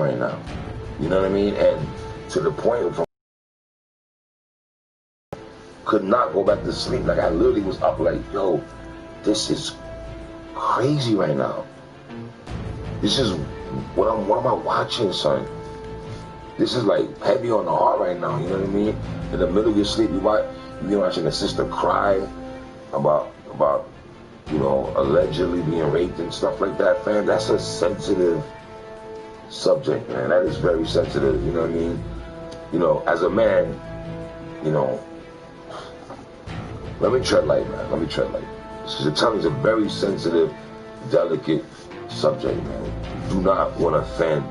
right now. You know what I mean? And to the point from could not go back to sleep. Like I literally was up like, yo, this is crazy right now. This is what am I watching, son? This is like heavy on the heart right now, you know what I mean? In the middle of your sleep, you be watching a sister cry about you know, allegedly being raped and stuff like that, fam. That's a sensitive subject, man. That is very sensitive, you know what I mean? You know, as a man, you know, let me tread light, man. Let me tread light. Because I'm telling you, it's a very sensitive, delicate subject, man. Do not want to offend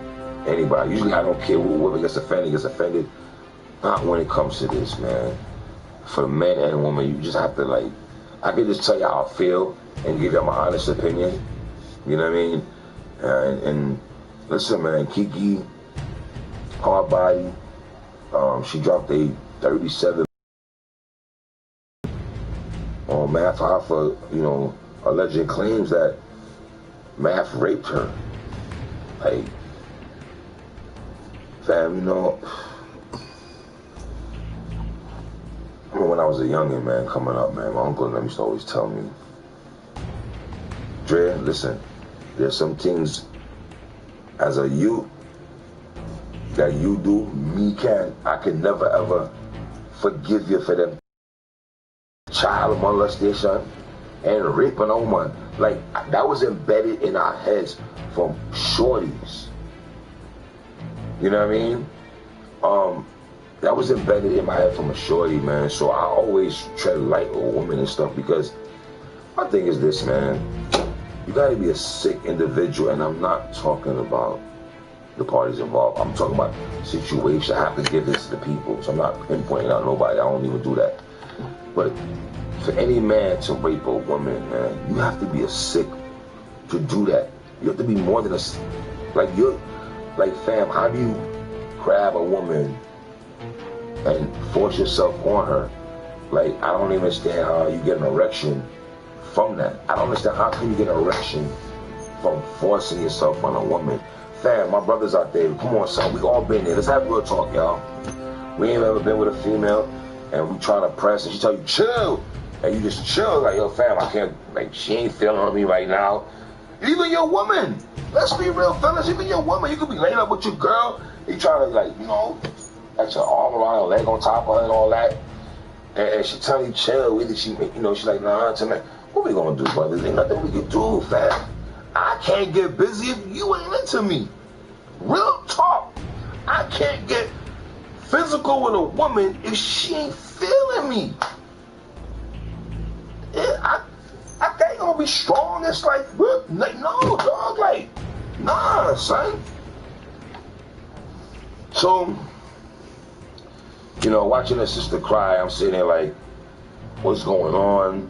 anybody. Usually I don't care whoever gets offended. Not when it comes to this, man. For men and women, you just have to, like, I can just tell you how I feel and give you my honest opinion. You know what I mean? And listen, man, Kiki, hard body, she dropped a 37 on Math for, you know, alleged claims that Math raped her. Like, fam, you know, when I was a youngin', man, coming up, man, my uncle and them used to always tell me, Dre, listen, there's some things as a youth that you do, I can never ever forgive you for them child molestation and raping a woman. Like, that was embedded in our heads from shorties. You know what I mean? That was embedded in my head from a shorty, man. So I always tread light with women and stuff because my thing is this, man. You gotta be a sick individual, and I'm not talking about the parties involved. I'm talking about situation. I have to give this to the people, so I'm not pinpointing out nobody. I don't even do that. But for any man to rape a woman, man, you have to be a sick to do that. You have to be more than like fam, how do you grab a woman and force yourself on her? Like, I don't even understand how you get an erection from that. I don't understand how can you get an erection from forcing yourself on a woman. Fam, my brothers out there, come on, son, we all been there. Let's have real talk, y'all. We ain't ever been with a female and we trying to press and she tell you chill, and you just chill like, yo, fam, I can't, like, she ain't feeling on me right now. Even your woman, let's be real, fellas, even your woman, you could be laying up with your girl, you trying to, like, you know, got your arm around her, leg on top of her and all that, and she tell you chill with it, she, you know, she's like, nah, tonight, what we gonna do, brothers? Ain't nothing we can do, fam. I can't get busy if you ain't into me. Real talk. I can't get physical with a woman if she ain't feeling me. I ain't gonna be strong. It's like no, dog. Like, nah, son. So, you know, watching her sister cry, I'm sitting there like, what's going on?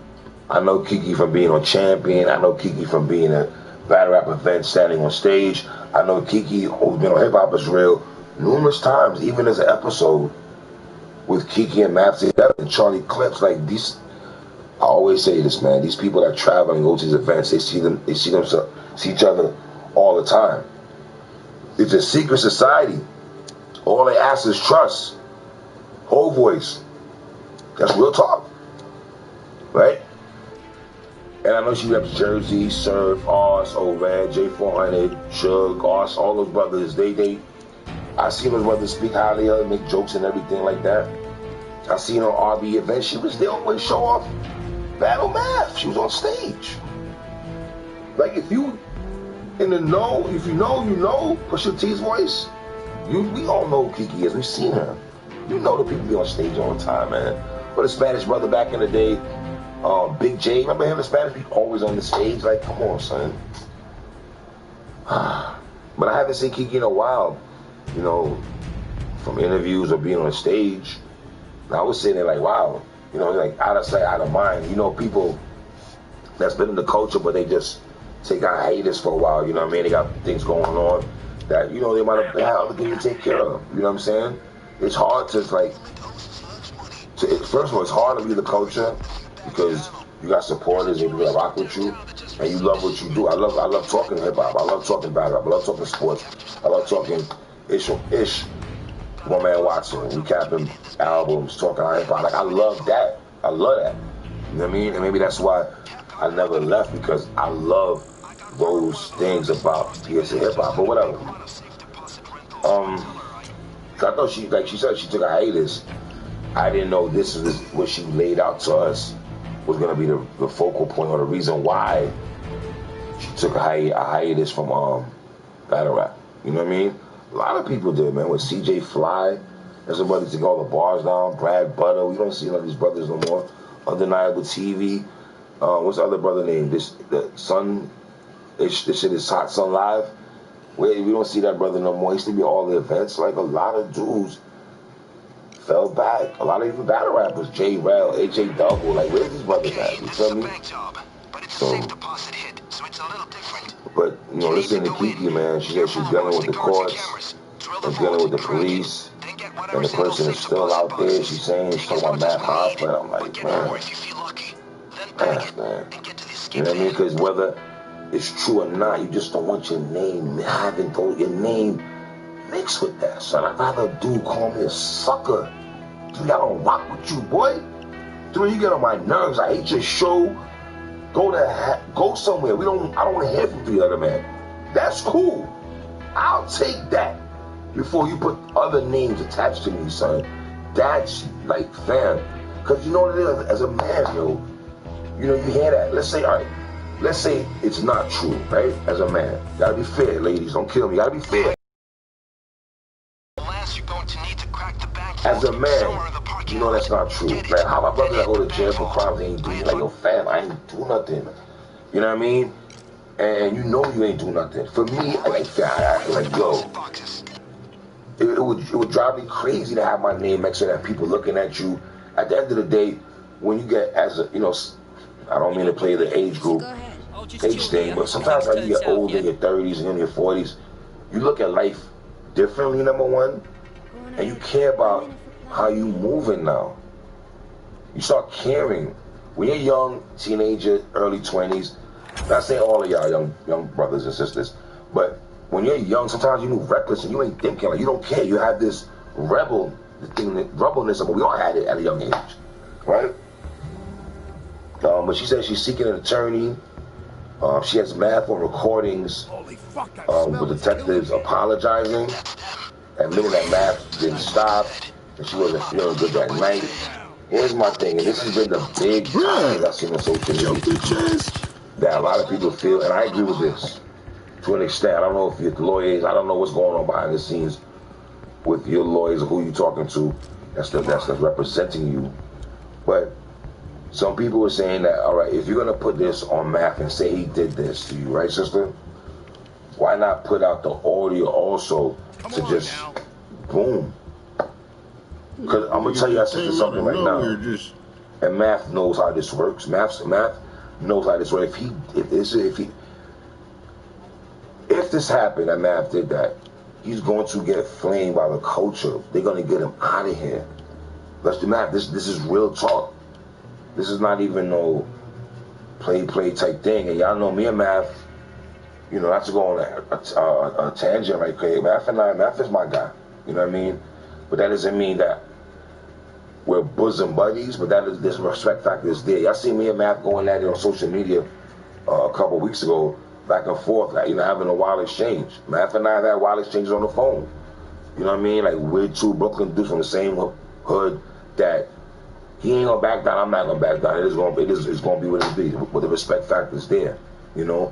I know Kiki from being on Champion. I know Kiki from being a battle rap event, standing on stage. I know Kiki, who's been on Hip Hop Is Real numerous times, even as an episode with Kiki and Maps and Charlie Clips. Like, these, I always say this, man. These people that travel and go to these events, they see each other all the time. It's a secret society. All they ask is trust, whole voice. That's real talk, right? And I know she reps Jersey, Surf, Oz, Ovan, J400, Suge, Oz, all those brothers. I seen those brothers speak highly of her, make jokes and everything like that. I seen her on RB event. She was there when show off Battle Math. She was on stage. Like, if you in the know, if you know, you know. Pusha T's voice. We all know who Kiki is. We've seen her. You know the people be on stage all the time, man. But a Spanish brother back in the day, Big J, remember him, the Spanish people always on the stage? Like, come on, son. But I haven't seen Kiki in a while, you know, from interviews or being on stage. And I was sitting there like, wow, you know, like, out of sight, out of mind. You know, people that's been in the culture, but they just take out haters for a while, you know what I mean? They got things going on that, you know, they might have had other things to take care of, you know what I'm saying? It's hard to, like, first of all, it's hard to be the culture because you got supporters and people that rock with you, and you love what you do. I love talking hip hop. I love talking battle rap. I love talking sports. I love talking ish. One Man Watson, recapping albums, talking hip hop. Like I love that. I love that. You know what I mean? And maybe that's why I never left, because I love those things about PSA hip hop. But whatever. I thought she said she took a hiatus. I didn't know this was what she laid out to us was going to be the focal point or the reason why she took a hiatus from battle rap. You know what I mean? A lot of people did, man. With CJ Fly, there's somebody to take all the bars down. Brad Butter, we don't see none of these brothers no more. Undeniable TV. What's the other brother name? The Sun. This shit is Hot Sun Live. We don't see that brother no more. He used to be all the events. Like a lot of dudes fell back. A lot of even battle rappers, J Rel, AJ Double, like where's these brothers at? You feel me? So, but you know, listen to Kiki, man. She said she's dealing with the courts and dealing with the police, and the person is still out there. She's saying she's talking about Matt Harper, and I'm like, man. You know what I mean? Because whether it's true or not, you just don't want your name having your name mixed with that, son. I'd rather a dude call me a sucker. Dude, I don't rock with you, boy. Dude, you get on my nerves. I hate your show. Go somewhere. I don't want to hear from the other man. That's cool. I'll take that before you put other names attached to me, son. That's like, fam. Because you know what it is? As a man, yo, you know, you hear that. Let's say, all right, let's say it's not true, right? As a man. You gotta be fair, ladies. Don't kill me. You gotta be fair. As a man, you know that's not true. Like, how my brother that go to jail for crimes they ain't do, like, yo, fam, I ain't do nothing. You know what I mean? And you know you ain't do nothing. For me, like, yo, it would drive me crazy to have my name next to that, people looking at you. At the end of the day, when you get, as a, you know, I don't mean to play the age group, age thing, but sometimes when you get older, in your 30s and in your 40s, you look at life differently, number one, and you care about how you moving now. You start caring. When you're young, teenager, early 20s, not saying all of y'all young brothers and sisters, but when you're young, sometimes you move reckless and you ain't thinking, like, you don't care. You have this rebelness, but we all had it at a young age, right? But she said she's seeking an attorney. She has math on recordings with detectives apologizing, admitting that math didn't stop, and she wasn't feeling good that night. Here's my thing, and this has been the big thing I've seen on social media that a lot of people feel, and I agree with this to an extent. I don't know if your lawyers, I don't know what's going on behind the scenes with your lawyers or who you're talking to that's representing you, but some people were saying that, all right, if you're gonna put this on math and say he did this to you, right, sister? Why not put out the audio also to just boom? Because I'm gonna tell you something right now. And math knows how this works. Math knows how this works. If this happened and math did that, he's going to get flamed by the culture. They're gonna get him out of here. Let's do math. This is real talk. This is not even no play type thing. And y'all know me and Math, you know, not to go on a tangent right quick. Math is my guy. You know what I mean? But that doesn't mean that we're bosom buddies, but that is, this respect factor is there. Y'all see me and Math going at it on social media a couple of weeks ago, back and forth, like, you know, having a wild exchange. Math and I have had wild exchanges on the phone. You know what I mean? Like, we're two Brooklyn dudes from the same hood that he ain't gonna back down, I'm not gonna back down. It's gonna be what it be, but the respect factor is there, you know?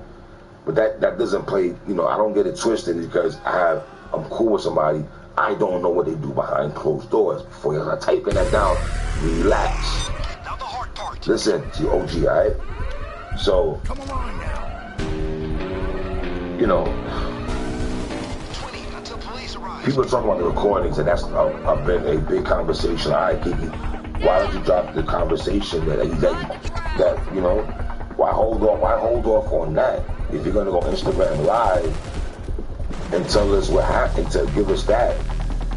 But that doesn't play, you know, I don't get it twisted because I'm cool with somebody. I don't know what they do behind closed doors. Before you start typing that down, relax. Now the hard part. Listen to OG, all right? So, you know, people are talking about the recordings, and that's been a big conversation. All right, Kiki, why don't you drop the conversation that you know? Why hold off on that? If you're gonna go Instagram Live and tell us what happened, to give us that,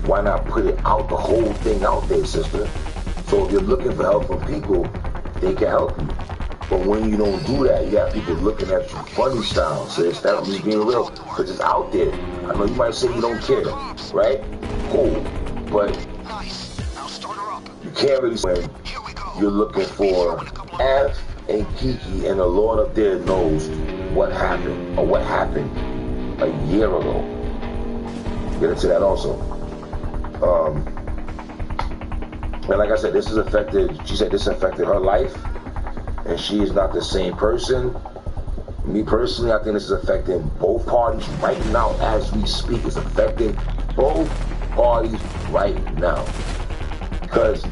why not put it out, the whole thing out there, sister? So if you're looking for help from people, they can help you. But when you don't do that, you have people looking at you funny style. So it's that me being real, because it's out there. I know you might say you don't care, right? Cool. But you can't really say you're looking for F and Kiki, and the Lord up there knows what happened, or what happened a year ago. Get into that also. And like I said, this has affected, she said this affected her life, and she is not the same person. Me personally, I think this is affecting both parties right now as we speak. It's affecting both parties right now. Because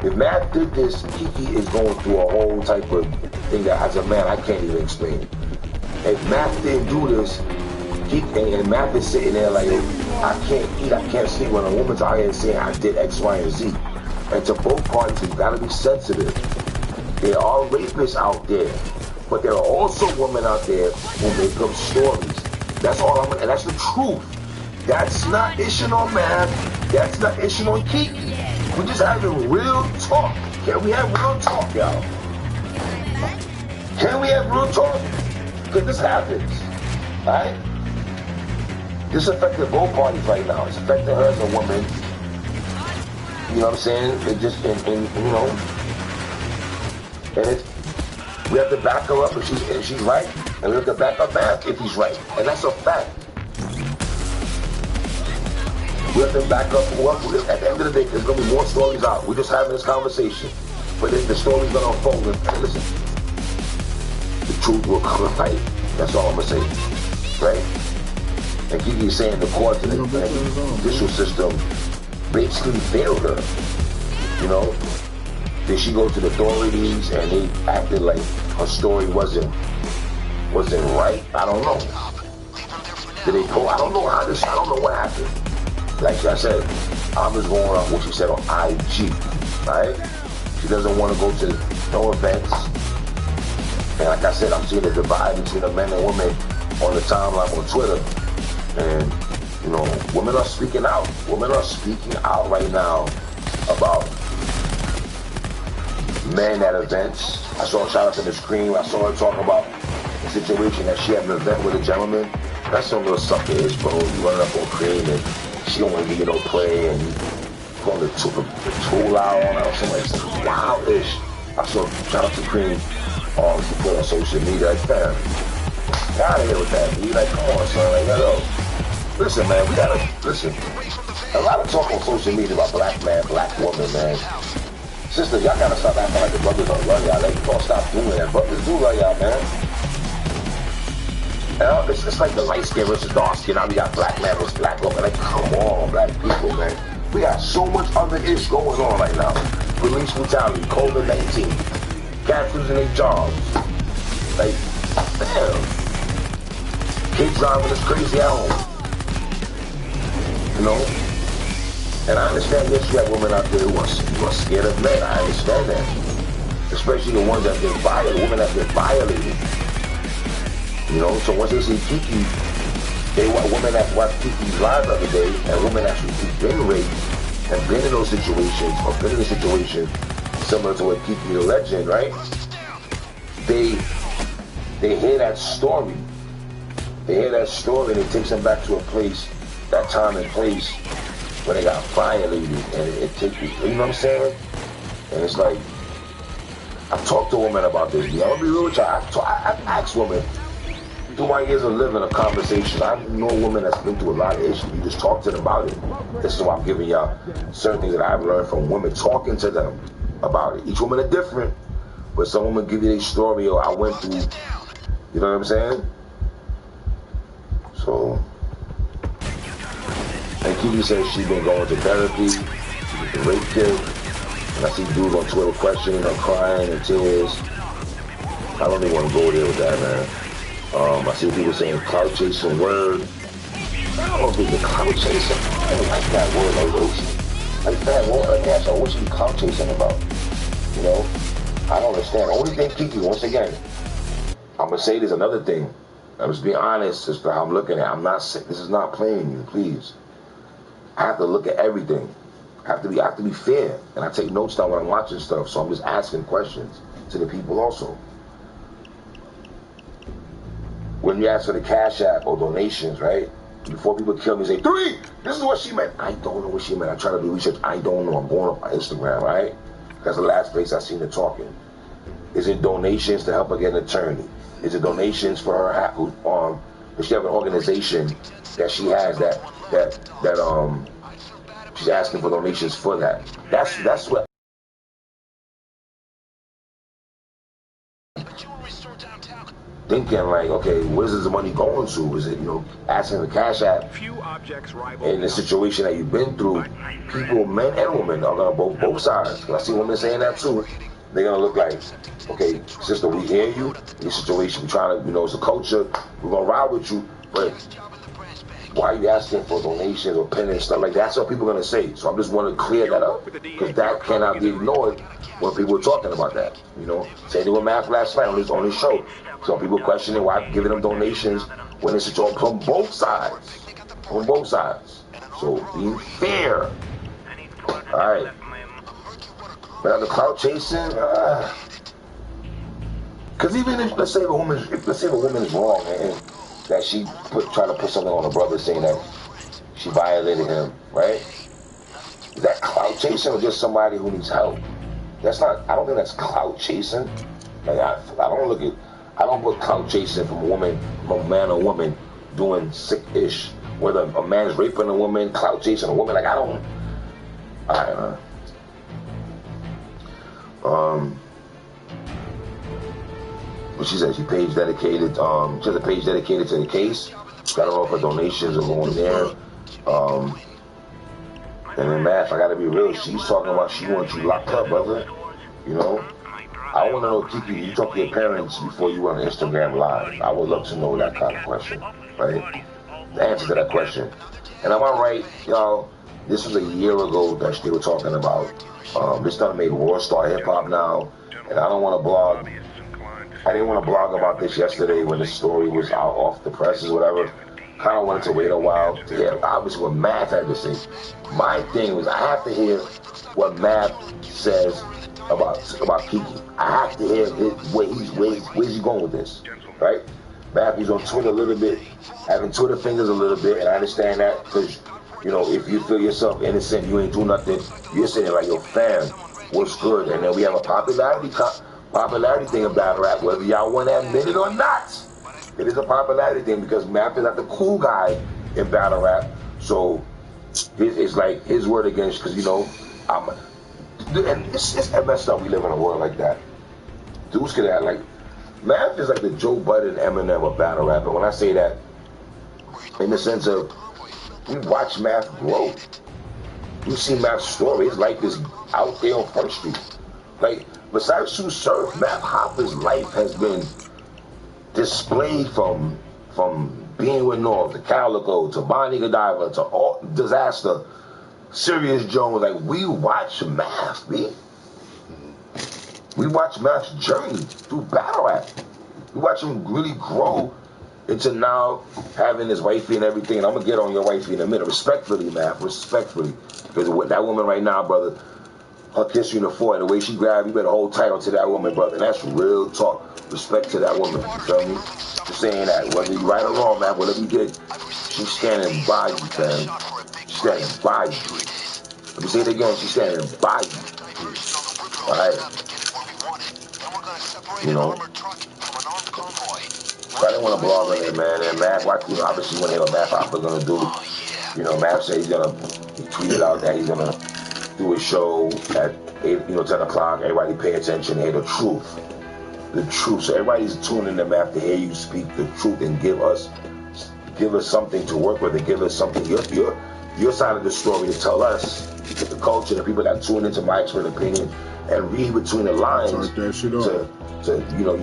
if Matt did this, Kiki is going through a whole type of thing that as a man, I can't even explain it. If Matt didn't do this, and Matt is sitting there like, I can't eat, I can't sleep, when a woman's out here saying I did X, Y, and Z. And to both parties, you've got to be sensitive. There are rapists out there, but there are also women out there who make up stories. That's all I'm, and that's the truth. That's not ishing on Matt. That's not ishing on Kiki. We're just having real talk. Can we have real talk, y'all? Can we have real talk? Because this happens, right? This affected both parties right now. It's affecting her as a woman. You know what I'm saying? It just, and you know, and it's, we have to back her up if she's right, and we have to back up Matt if he's right, and that's a fact. We have to back up. Well, at the end of the day, there's gonna be more stories out. We're just having this conversation, but then the story's gonna unfold. And listen, the truth will come to light. That's all I'm gonna say, right? And Kiki's saying the courts and the judicial system basically failed her. You know, did she go to the authorities and they acted like her story wasn't right? I don't know. Did they go? I don't know how this. I don't know what happened. Like I said, I'm just going on what she said on IG, right? She doesn't want to go to no events. And like I said, I'm seeing a divide between the men and women on the timeline on Twitter. And, you know, women are speaking out. Women are speaking out right now about men at events. I saw shout out to Miss Cream. I saw her talk about the situation that she had an event with a gentleman. That's some little sucker-ish, bro. You running up on Cream and she don't want to give you no play, and you pulling the tool out on her or something wild-ish. I saw shout out to Cream. She put on social media. Like, fam, get out of here with that. Be like, come on, son. Like, yo. Listen, man, we gotta, listen. A lot of talk on social media about black man, black woman, man. Sister, y'all gotta stop acting like the brothers don't love y'all. Like, you don't stop doing that. Brothers do love y'all, man. And it's like the light skin versus dark skin. Now we got black man versus black woman. Like, come on, black people, man. We got so much other ish going on right now. Police brutality, COVID-19, cats losing their jobs. Like, damn. Kids driving us crazy at home. You know? And I understand, yes, you have women out there who are scared of men. I understand that. Especially the ones that get violated, women that get violated. You know, so once they see Kiki, they want women that watch Kiki's live the other day, and women actually who've been raped and been in those situations, or been in a situation similar to what Kiki the legend, right? They hear that story. They hear that story and it takes them back to a place, that time and place where they got violated, and it takes you, you know what I'm saying? And it's like, I've talked to women about this. You know, I'll be real with you. I've asked women, through my years of living a conversation, I know a woman that's been through a lot of issues. You just talk to them about it. This is why I'm giving y'all certain things that I've learned from women, talking to them about it. Each woman is different, but some women give you their story, or I went through, you know what I'm saying? So, and Kiki says she's been going to therapy, she's been raped kid, and I see dudes on Twitter questioning her, crying and tears. I don't even want to go there with that, man. I see people saying clout chasing word. I don't know if it's a clout chasing. I don't like that word. Like that word. Yeah, so what's she clout chasing about? You know? I don't understand. The only thing, Kiki, once again, I'm going to say this another thing. I'm just being honest as to how I'm looking at it. I'm not sick. This is not playing you, please. I have to look at everything. I have to be fair, and I take notes down when I'm watching stuff. So I'm just asking questions to the people also. When you ask for the Cash App or donations, right? Before people kill me, say 3. This is what she meant. I don't know what she meant. I try to do research. I don't know. I'm going up on Instagram, right? That's the last place I seen her talking. Is it donations to help her get an attorney? Is it donations for her? Does she have an organization that she has that she's asking for donations for that? That's what. Thinking like, okay, where's the money going to? Is it, asking the Cash App? In the situation that you've been through, people, men and women, are gonna both sides. Cause I see women saying that too. They're gonna look like, okay, sister, we hear you. Your situation, we're trying to, it's a culture. We're gonna ride with you, but why are you asking for donations or penance and stuff like that? That's what people are gonna say. So I just want to clear that up, because that cannot be ignored when people are talking about that. Say they were Math last night on his show. So people questioning why I'm giving them donations when it's from both sides. From both sides. So be fair. Alright. But the clout chasing, because even if let's say a woman is wrong and that she try to put something on her brother saying that she violated him, right? Is that clout chasing or just somebody who needs help? That's not. I don't think that's clout chasing. Like I don't put clout chasing from a man or woman doing sick-ish. Whether a man's raping a woman, clout chasing a woman, like I don't. Alright, what she said, she has a page dedicated to the case. I don't know if her donations are going there. And then Math, I gotta be real, she's talking about she wants you locked up, brother. I want to know, Kiki, you talk to your parents before you went on Instagram Live. I would love to know that kind of question, right? The answer to that question. And am I right, y'all? This was a year ago that they were talking about. This done made Raw Star Hip Hop now, and I don't want to blog. I didn't want to blog about this yesterday when the story was out off the presses or whatever. Kind of wanted to wait a while to hear, obviously, what Math had to say. My thing was I have to hear what Math says about Kiki. I have to hear where's he going with this, right? Matthew's on Twitter a little bit, having Twitter fingers a little bit, and I understand that because, if you feel yourself innocent, you ain't do nothing, you're sitting like, yo, fam, what's good? And then we have a popularity thing in battle rap, whether y'all want to admit it or not. It is a popularity thing because Math is not the cool guy in battle rap, so it's like his word against, because, and it's messed up we live in a world like that. Dudes could have, like, Math is like the Joe Budden, Eminem of battle rap. And when I say that, in the sense of, we watch Math grow. You see Math's story. His life is out there on Front Street. Like, besides Sue Surf, Math Hopper's life has been displayed from being with North to Calico to Bonnie Godiva to all Disaster, Sirius Jones. Like, we watch Math, man. We watch Math's journey through battle rap. We watch him really grow into now having his wifey and everything. And I'm going to get on your wifey in a minute. Respectfully, Math, respectfully. Because that woman right now, brother, her kiss you in the forehead, the way she grabbed, you better hold tight onto that woman, brother. And that's real talk. Respect to that woman, you feel me? Just saying that. Whether you right or wrong, man, whatever you did, she's standing by you, fam. She's standing by you. Let me say it again. She's standing by you. All right? So I didn't want to blog on it, man. And Math, obviously, when what Math Hopper gonna do, Math said he tweeted out that he's gonna do his show at 10 o'clock. Everybody pay attention, hear the truth. The truth. So everybody's tuning in, Math, to hear you speak the truth and give us something to work with and give us something, your side of the story to tell us, the culture, the people that tune into my expert opinion and read between the lines you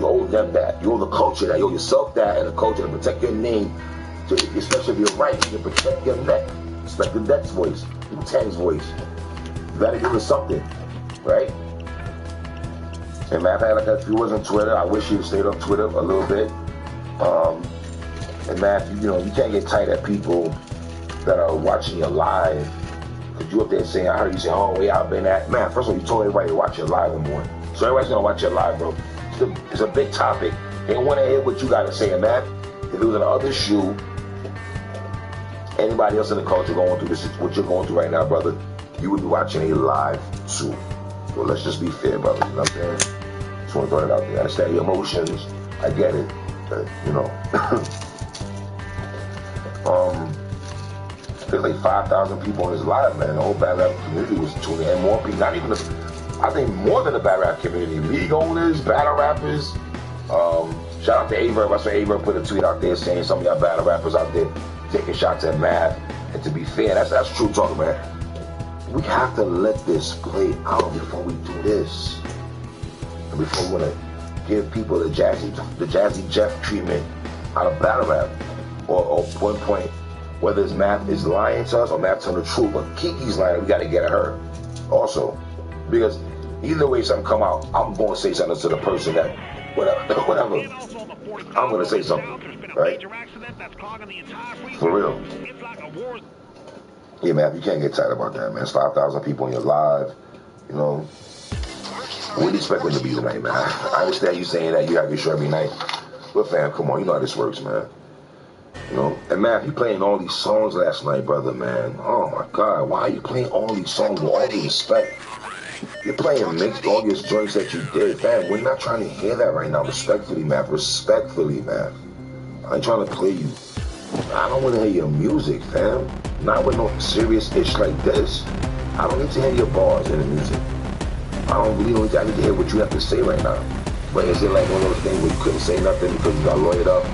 owe them that. You owe the culture that. You owe yourself that and the culture to protect your name, especially if you're right, to protect your neck. Respect the Deck's voice, the Tang's voice. You gotta give us something, right? And Matt had like a few words on Twitter. I wish you stayed on Twitter a little bit. And Matt, you can't get tight at people that are watching you live. Because you up there saying, I heard you say, oh, where y'all been at? Man, first of all, you told everybody to watch your live in the morning. So everybody's going to watch your live, bro. It's a big topic. They want to hear what you got to say. And man, if it was in other shoe, anybody else in the culture going through this, what you're going through right now, brother, you would be watching a live too. So let's just be fair, brother. You know what I'm saying? Just want to throw it out there. I understand your emotions. I get it. But, you know. There's like 5,000 people on this live, man. The whole battle rap community was tuning in. More people, not even, I think more than the battle rap community. League owners, battle rappers. Shout out to Averb. I saw Averb put a tweet out there saying some of y'all battle rappers out there taking shots at Math. And to be fair, that's true talk, man. We have to let this play out before we do this. And before we want to give people the Jazzy Jeff treatment out of battle rap. Or one point, whether it's Math is lying to us or Math telling the truth, but Kiki's lying, we got to get at her also. Because either way something come out, I'm going to say something to the person that, whatever, I'm going to say something, right? For real. Yeah, man, you can't get tired about that, man. It's 5,000 people in your live, you know. What do you expect it to be tonight, man? I understand you saying that you have your show every night. But fam, come on, you know how this works, man. You know, and man, you playing all these songs last night, brother, man. Oh my God, why are you playing all these songs with all due respect? You're playing mixed all your joints that you did, fam. We're not trying to hear that right now. Respectfully, man. Respectfully, man. I ain't trying to play you. I don't want to hear your music, fam. Not with no serious ish like this. I don't need to hear your bars in the music. I need to hear what you have to say right now. But is it like one of those things where you couldn't say nothing because you got lawyered up?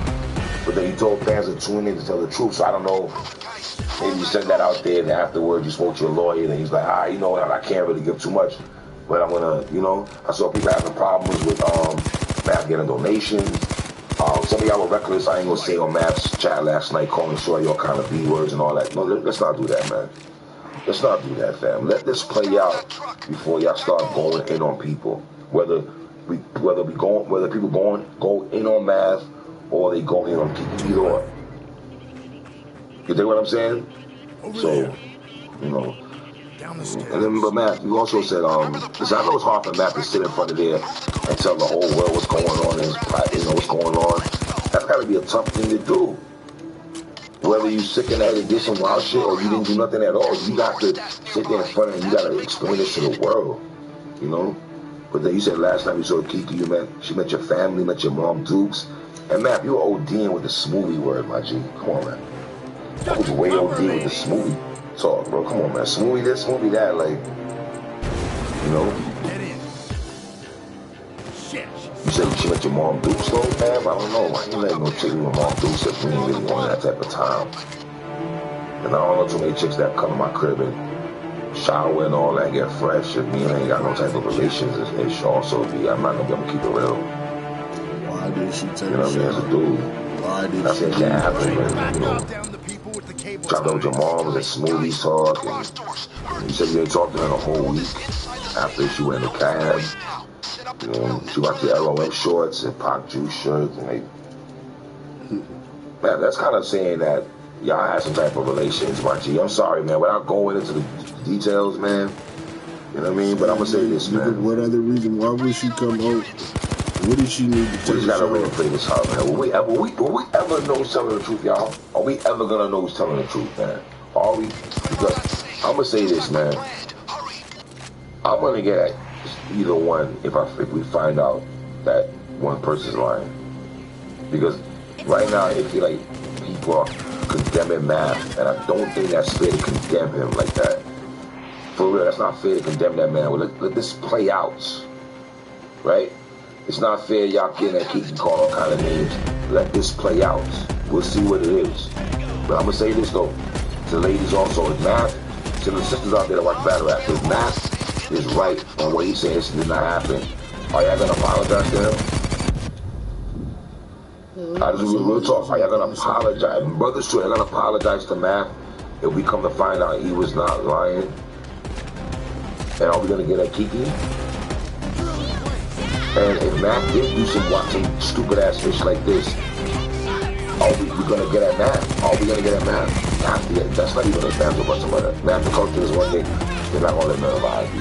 But then you told fans to tune in to tell the truth. So I don't know. Maybe you said that out there, and afterwards you spoke to your lawyer, and he's like, you know what, I can't really give too much. But I'm gonna, you know, I saw people having problems with Math getting donations. Some of y'all were reckless. I ain't gonna say on Math's chat last night, calling Shorty all kind of B words and all that. No, let's not do that, man. Let's not do that, fam. Let this play out before y'all start going in on people. Whether people go in on Math or they go in on Kiki, either or. You dig what I'm saying? So, you know. And then, but Matt, you also said, because I know it's hard for Matt to sit in front of there and tell the whole world what's going on in his, what's going on. That's got to be a tough thing to do. Whether you sick in that and did some wild shit or you didn't do nothing at all, you got to sit there in front of him. You got to explain this to the world, you know. But then you said last time you saw Kiki, she met your family, met your mom, Dukes. And Matt, you were ODing with the smoothie word, my G. Come on, man. I was way OD with the smoothie talk, bro. Come on, man. Smoothie this, smoothie that, like, you know. You said she met your mom Dukes, though, man? I don't know. Why you letting no chick with your mom Dukes if we ain't really on that type of time? And I don't know too many chicks that come to my crib and shower and all that, get fresh. If me and ain't got no type of relations, it should also be. I'm not gonna be able to keep it real. Why did she take You know what I mean? As a dude. Why did I said, can't happen, man. You know. Chopped up with your moms and smoothie talk, and you said you didn't talk to her in a whole week after she went in the cab. You know, she watched the LOM shorts and Pop Juice shirts, and man, that's kind of saying that y'all had some type of relations, my G. I'm sorry, man, without going into the details, man. You know what I mean? But I'm gonna say this, man. What other reason? Why would she come out? What did she need to tell We just gotta wait and play this out, man. Will we ever know who's telling the truth, y'all? Are we ever gonna know who's telling the truth, man? Are we? Because I'm gonna say this, man. I'm gonna get at either one if we find out that one person's lying. Because right now it feel like people are condemning Math, and I don't think that's fair to condemn him like that. For real, that's not fair to condemn that man. Well, let this play out, right? It's not fair y'all getting that Kiki call all kind of names. Let this play out. We'll see what it is. But I'm gonna say this though, to the ladies also, if Math, to the sisters out there that watch battle rap, if Math is right on what he's saying this did not happen, are y'all gonna apologize to him? I just real talk. Are y'all gonna apologize? Brothers too, y'all gonna apologize to Math if we come to find out he was not lying? And are we gonna get at Kiki? And if Matt did do some stupid ass fish like this, are we gonna get at Matt? Are we gonna get at Matt? Yeah, that's not even a natural question about that. Natural culture is one thing. They're not gonna let none of our ID.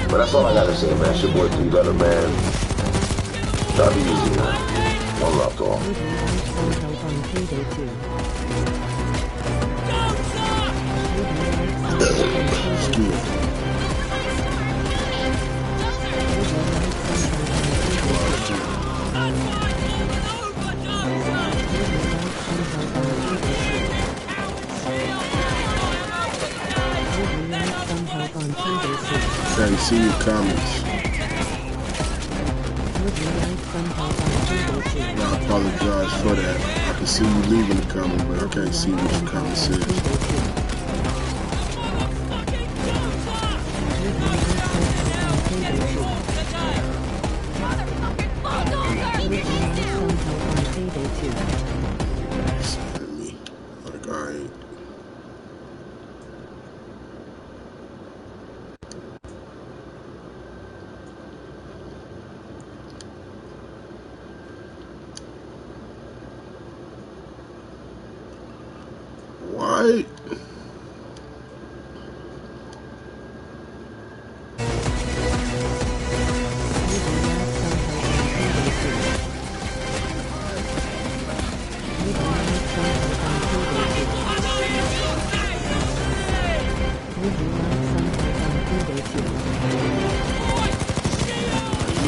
But that's all I gotta say, man. It's your boy P Letter, man. Y'all be easy, man. One love to all. Okay, see your comments. I apologize for that. I can see you leaving the comment, but I can't see what your comment says. Like, alright. What?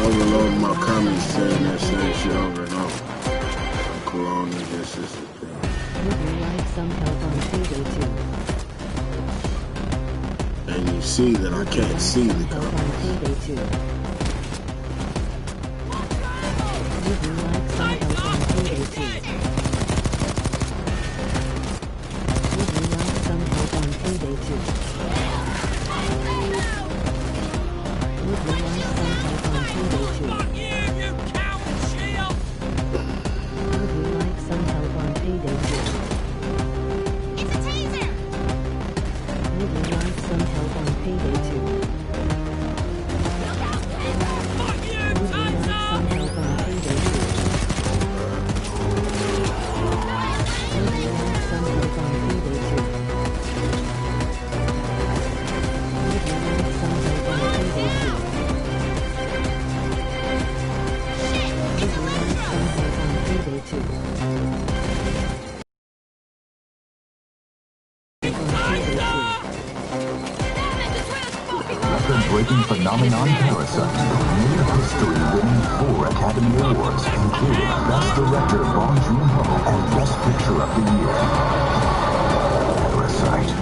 Overload my comments saying that same shit over and over. I'm cool on this is the thing. Would you like some help on payday 2? And you see that I can't see the Help on comments. payday 2. Would you like some help on payday 2? Would you like some help on payday 2? Would you like some help on payday 2? Would you like some help on payday 2? It's a taser! Would you like some help on payday 2? Would you like some help on payday 2? Would you like some help on payday 2? Would you like some help on payday 2? Would you like some help on payday 2? Record-breaking phenomenon Parasite. New history-winning 4 Academy Awards, including Best Director Bong Joon-ho and Best Picture of the Year. Parasite.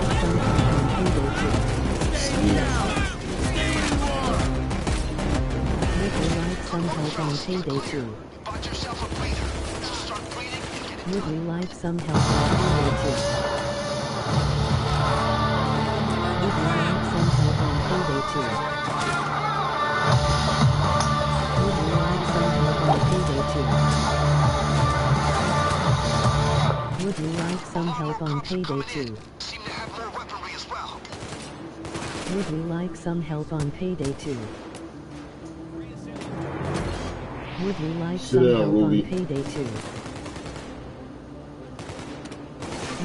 Would you like some help on payday 2? Would you like some help on payday 2? Would you like some help on payday 2? Would you like some help on payday 2? Would you like some help on payday 2? Would you like some help on payday 2? Would you like some help on payday 2?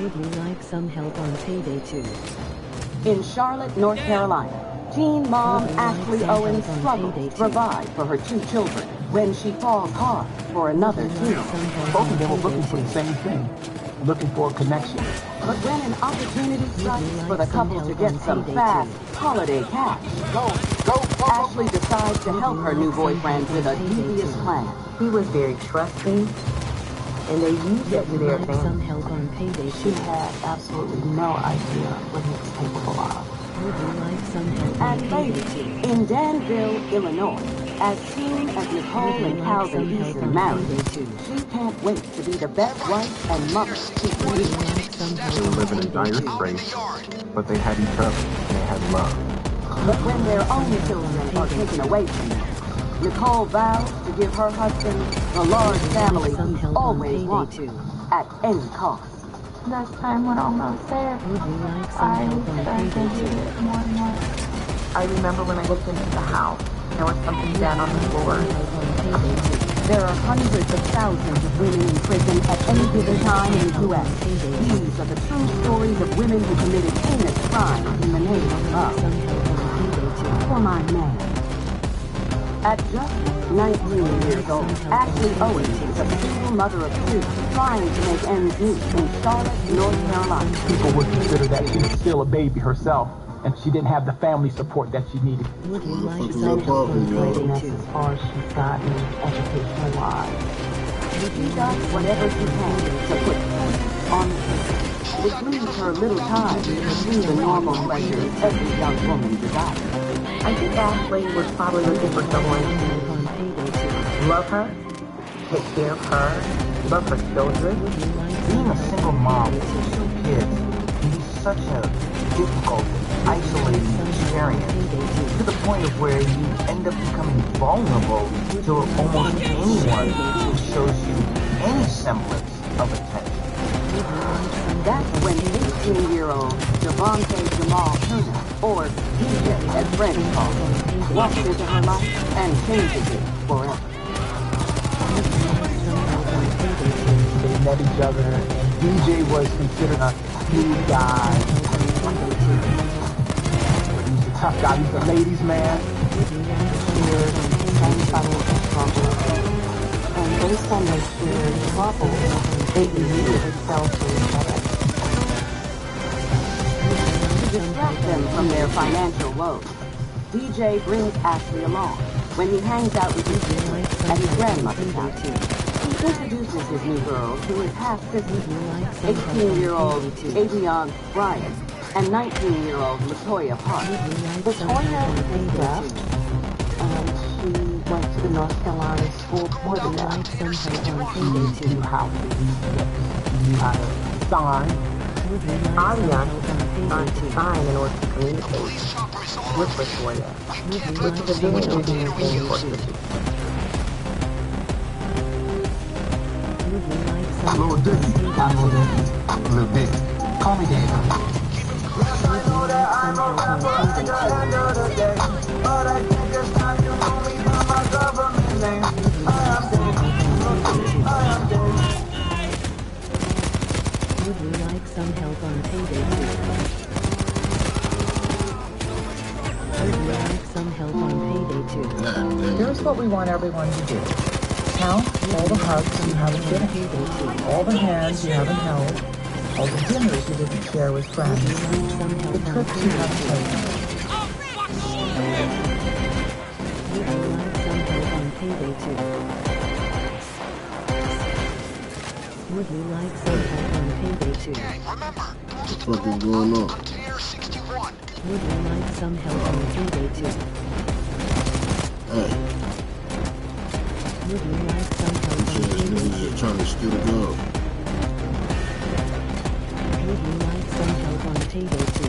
Would you like some help on payday 2? In Charlotte, North Carolina, teen mom Ashley Owens struggles to provide for her 2 children when she falls hard for another teen. Both of them were looking for the same thing, looking for a connection. But when an opportunity strikes for the couple to get some fast holiday cash, Ashley decides to help her new boyfriend with a devious plan. He was very trusting, and they used it to their Would you like some advantage. help on payday 2? She had absolutely no idea what he was capable of. Would you like some help on And payday later, 2? in Danville, Illinois, as soon as Nicole and Calvin Easton marry, she can't wait to be the best wife and mother she can Would be. you like some help They on live in a payday dire 2? straits, but they had each other and they had love. But when their own children are taken away from them, Nicole vows to give her husband the large family he's always wanted, at any cost. As time went on, I said, Would you like some I help on started to payday 2? do it more and more. I remember when I looked into the house, there was something down on the floor. Help on payday 2? There are hundreds of thousands of women in prison at any given time in the U.S. These are the true stories of women who committed heinous crimes in the name of love. For my man. At just 19 years old, Ashley Owens is a single mother of two, trying to make ends meet in Charlotte, North Carolina. People would consider that she was still a baby herself, and she didn't have the family support that she needed. Would you like some help on fighting us as far as she's gotten education-wise? She does whatever she can to put food on the table, which leaves her little time to pursue the normal pleasures every young woman desires. I think Ashley was probably looking for someone to love her, take care of her, love her children. Being a single mom with 2 kids can be such a difficult, isolating experience, to the point of where you end up becoming vulnerable to almost anyone who shows you any semblance of attention. That's when 18-year-old Javante Jamal Turner, or DJ as friends call him, walks into her life and changes it forever. They met each other, and DJ was considered a smooth guy. He's a tough guy. He's a ladies' man. And based on their shared troubles, they immediately fell to each other. To distract them from their financial woes, DJ brings Ashley along when he hangs out with his family at his grandmother's house. He introduces his new girl to his half-sister, 18-year-old Avion Bryant and 19-year-old Latoya Park. Latoya is deaf, and she went to the North Carolina school for the deaf. She knew how to read, she knew how to sign. Ariana learned to sign in order to communicate with Latoya, which is a very inconvenient thing for her to do. Little Dicky. I'm Little Dicky. Little Dicky. Call me Dave. Would you like some help on payday 2? Would you like some help on payday 2? Here's what we want everyone to do. Count all the hugs you haven't given, all the hands you haven't held, all the dinners you didn't share with friends, the trips you haven't taken. Would you like some help on payday 2? Would you like some help on payday 2? What the fuck is going on? Would you like some help on payday 2? Hey, Would you like some help on these payday 2? niggas just trying to steal the gold. Would you like some help on payday 2?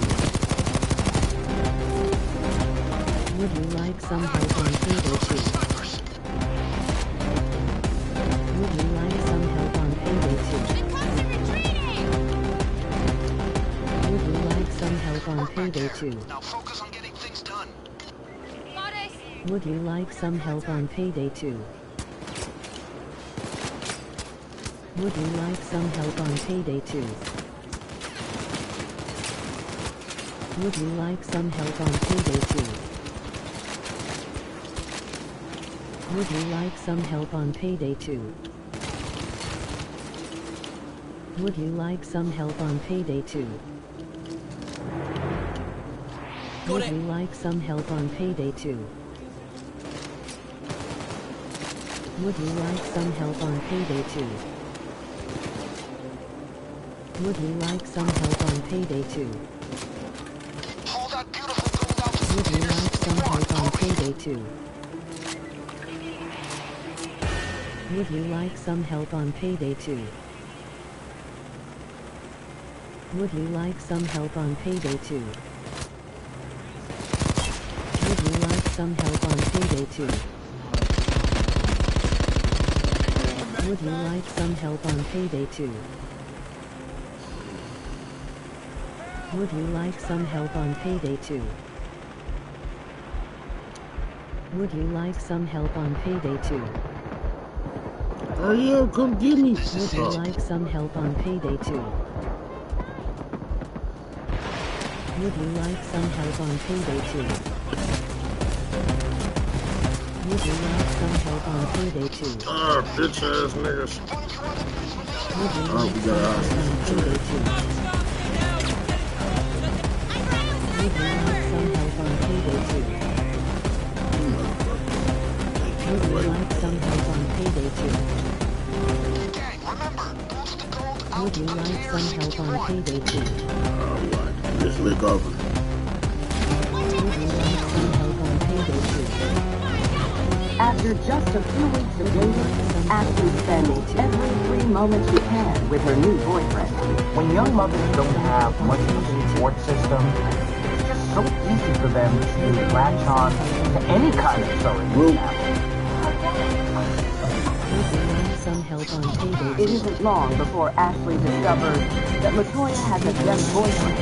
Would you like some help on payday 2? Would you like some help on payday 2? Would you like some help on payday 2? Now focus on getting things done. Would you like some help on payday 2? Would you like some help on payday 2? Would you like some help on payday 2? Would you like some help on payday 2? Would you like some help on payday 2? Would you like some help on payday 2? Would you like some help on payday 2? Would you like some help on payday 2? Hold that beautiful gold out to Would you like some help on payday 2? Would you like some help on payday 2? Would you like some help on payday 2? Would you like some help on payday 2? Would you like some help on payday 2? Would you like some help on payday 2? Would you like some help on payday 2? Hurry up, come get me. Would you like some help on payday 2? Would you like some help on payday 2? Would you like some help on payday 2? Ah, bitch ass niggas. Would you Oh, like we some got help on payday 2? Would you like some help on payday 2? Would you like some help on payday 2? Would you like some help on payday 2? Alright, just lick over. Would you like some help on payday 2? After just a few weeks of dating, Ashley spends every free moment she can with her new boyfriend. When young mothers don't have much of a support system, it's just so easy for them to latch on to any kind of surrogate. Some help on payday 2. It isn't long before Ashley discovers that LaToya has a guest boyfriend,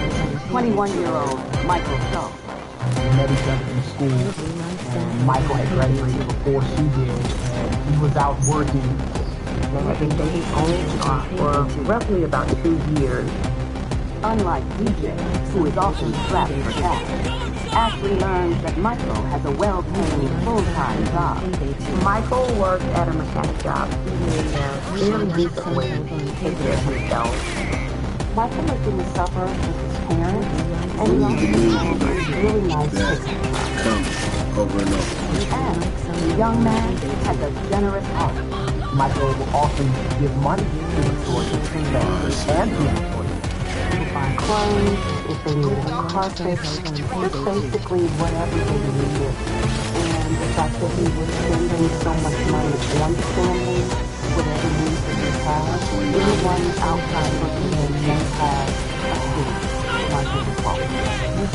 21-year-old Michael Shaw. We met each other in school, and Michael had graduated before she did, and he was out working. They had been dating only for roughly about 2 years. Unlike DJ, who is often strapped for cash, Ashley learns that Michael has a well-paying full-time job. Michael worked at a mechanic job. He made a fairly decent wage to take care of himself. Michael lived in the suburbs with his parents, and he owned a really nice That house. comes over and over. And the young man has a generous heart. Michael will often give money to the stores and families and to the stores. To buy clothes, if they needed a carpet, just basically whatever they needed. And the fact that he was spending so much money on the family, whatever needs that he has, anyone outside looking in may have a seat, like his fault.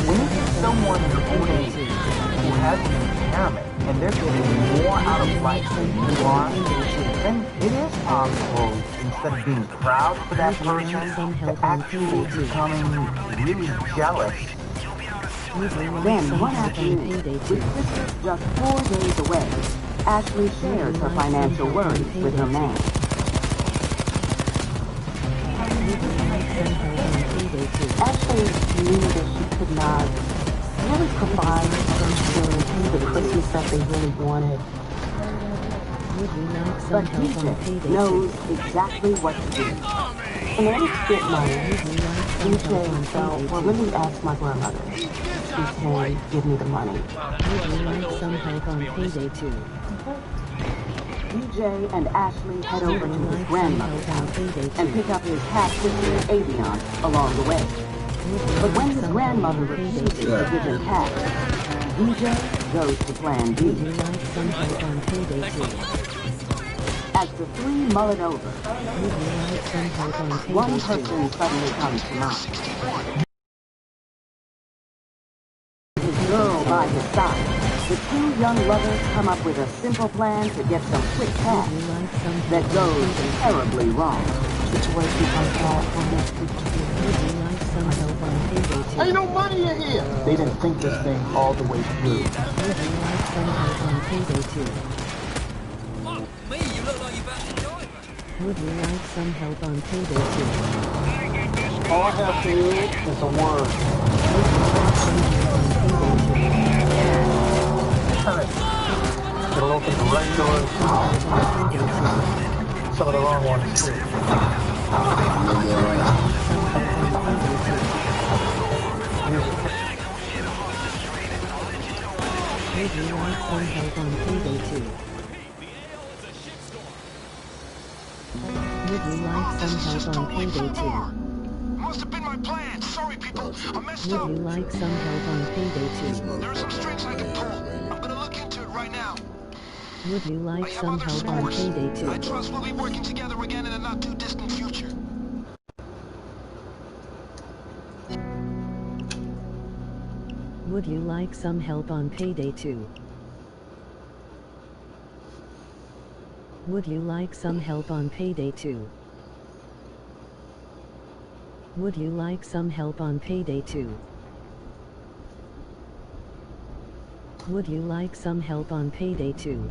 When you see someone your own age who has an impairment and they're getting more out of life than you are, then it is possible, instead of being proud for that person, to actually becoming really jealous. Then one afternoon, with Christmas just 4 days away, Ashley shares her financial worries with her man. Ashley knew that she could not really provide the Christmas that they really wanted. But DJ knows exactly what to do. In order to get money, DJ felt, well, let me ask my grandmother. She can give me the money. Would you like some help on payday 2? DJ and Ashley head over to his grandmother's house and pick up his half-sister Avion along the way. But when his grandmother refuses to give him cash, DJ goes to plan B. Would you like some help on payday 2? As the three mull it over, Would you like some help on payday 2? one person suddenly comes to mind. His girl by his side. The two young lovers come up with a simple plan to get some quick cash that goes terribly wrong. Situations like that when there's Would you like some help on payday 2? Ain't no money in here! They didn't think this thing all the way through. Would you like some help on payday 2? Me, you look like you're about to die, man. Would you like some help on payday 2? All I have to do is a word. It'll open the right doors. Some of the wrong ones, too. Would you like some help on payday 2? Would you like some help on payday 2? Must have been my plan. Sorry, people. I messed Would up. you like some help on payday 2? There are some strings I can pull. I'm gonna look into it right now. Would you I like have some other help on source. payday 2? I trust we'll be working together again in a not too distant future. Would you like some help on payday 2? Would you like some help on payday 2? Would you like some help on payday 2? Would you like some help on payday 2?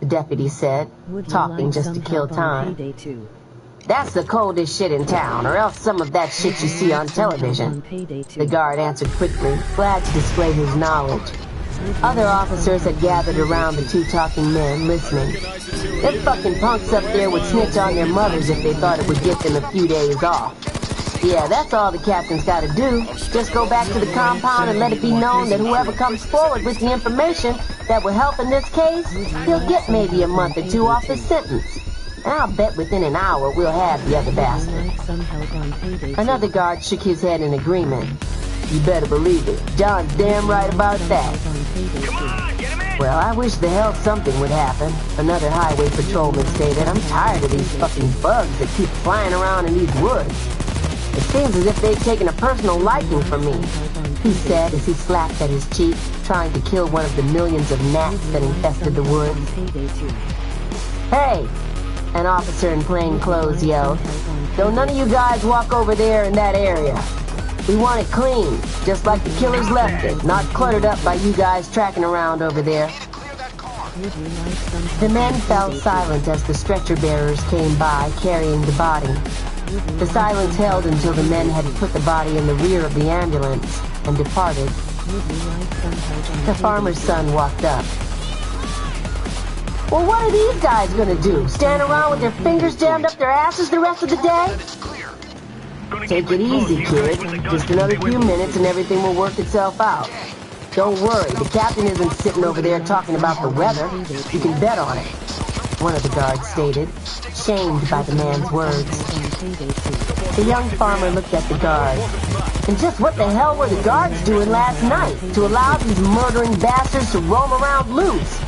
the deputy said, talking just to kill time. That's the coldest shit in town, or else some of that shit you see on television. The guard answered quickly, glad to display his knowledge. Other officers had gathered around the two talking men, listening. Them fucking punks up there would snitch on their mothers if they thought it would get them a few days off. Yeah, that's all the captain's gotta do. Just go back to the compound and let it be known that whoever comes forward with the information that will help in this case, he'll get maybe a month or two off his sentence. And I'll bet within an hour we'll have the other bastard. Another guard shook his head in agreement. You better believe it. John's damn right about that. Well, I wish the hell something would happen. Another highway patrolman stated. I'm tired of these fucking bugs that keep flying around in these woods. It seems as if they've taken a personal liking for me, he said as he slapped at his cheek, trying to kill one of the millions of gnats that infested the woods. Hey! An officer in plain clothes yelled. Don't none of you guys walk over there in that area. We want it clean, just like the killers left it, not cluttered up by you guys tracking around over there. The men fell silent as the stretcher bearers came by, carrying the body. The silence held until the men had put the body in the rear of the ambulance and departed. The farmer's son walked up. Well, what are these guys gonna do? Stand around with their fingers jammed up their asses the rest of the day? Take it easy, kid. Just another few minutes and everything will work itself out. Don't worry, the captain isn't sitting over there talking about the weather. You can bet on it, one of the guards stated, shamed by the man's words. The young farmer looked at the guard. And just what the hell were the guards doing last night to allow these murdering bastards to roam around loose?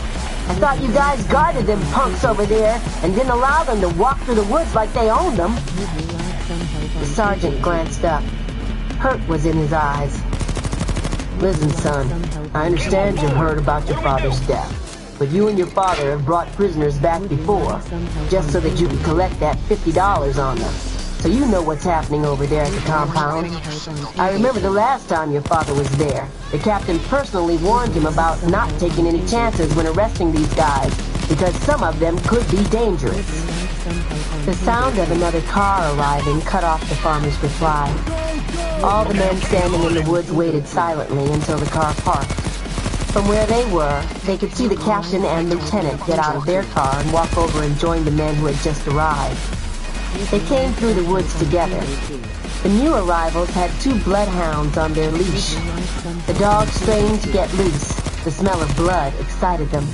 I thought you guys guarded them punks over there and didn't allow them to walk through the woods like they owned them. The sergeant glanced up. Hurt was in his eyes. Listen, son, I understand you're hurt about your father's death, but you and your father have brought prisoners back before, just so that you can collect that $50 on them. So you know what's happening over there at the compound. I remember the last time your father was there. The captain personally warned him about not taking any chances when arresting these guys, because some of them could be dangerous. The sound of another car arriving cut off the farmer's reply. All the men standing in the woods waited silently until the car parked. From where they were, they could see the captain and lieutenant get out of their car and walk over and join the men who had just arrived. They came through the woods together. The new arrivals had 2 bloodhounds on their leash. The dogs strained to get loose. The smell of blood excited them.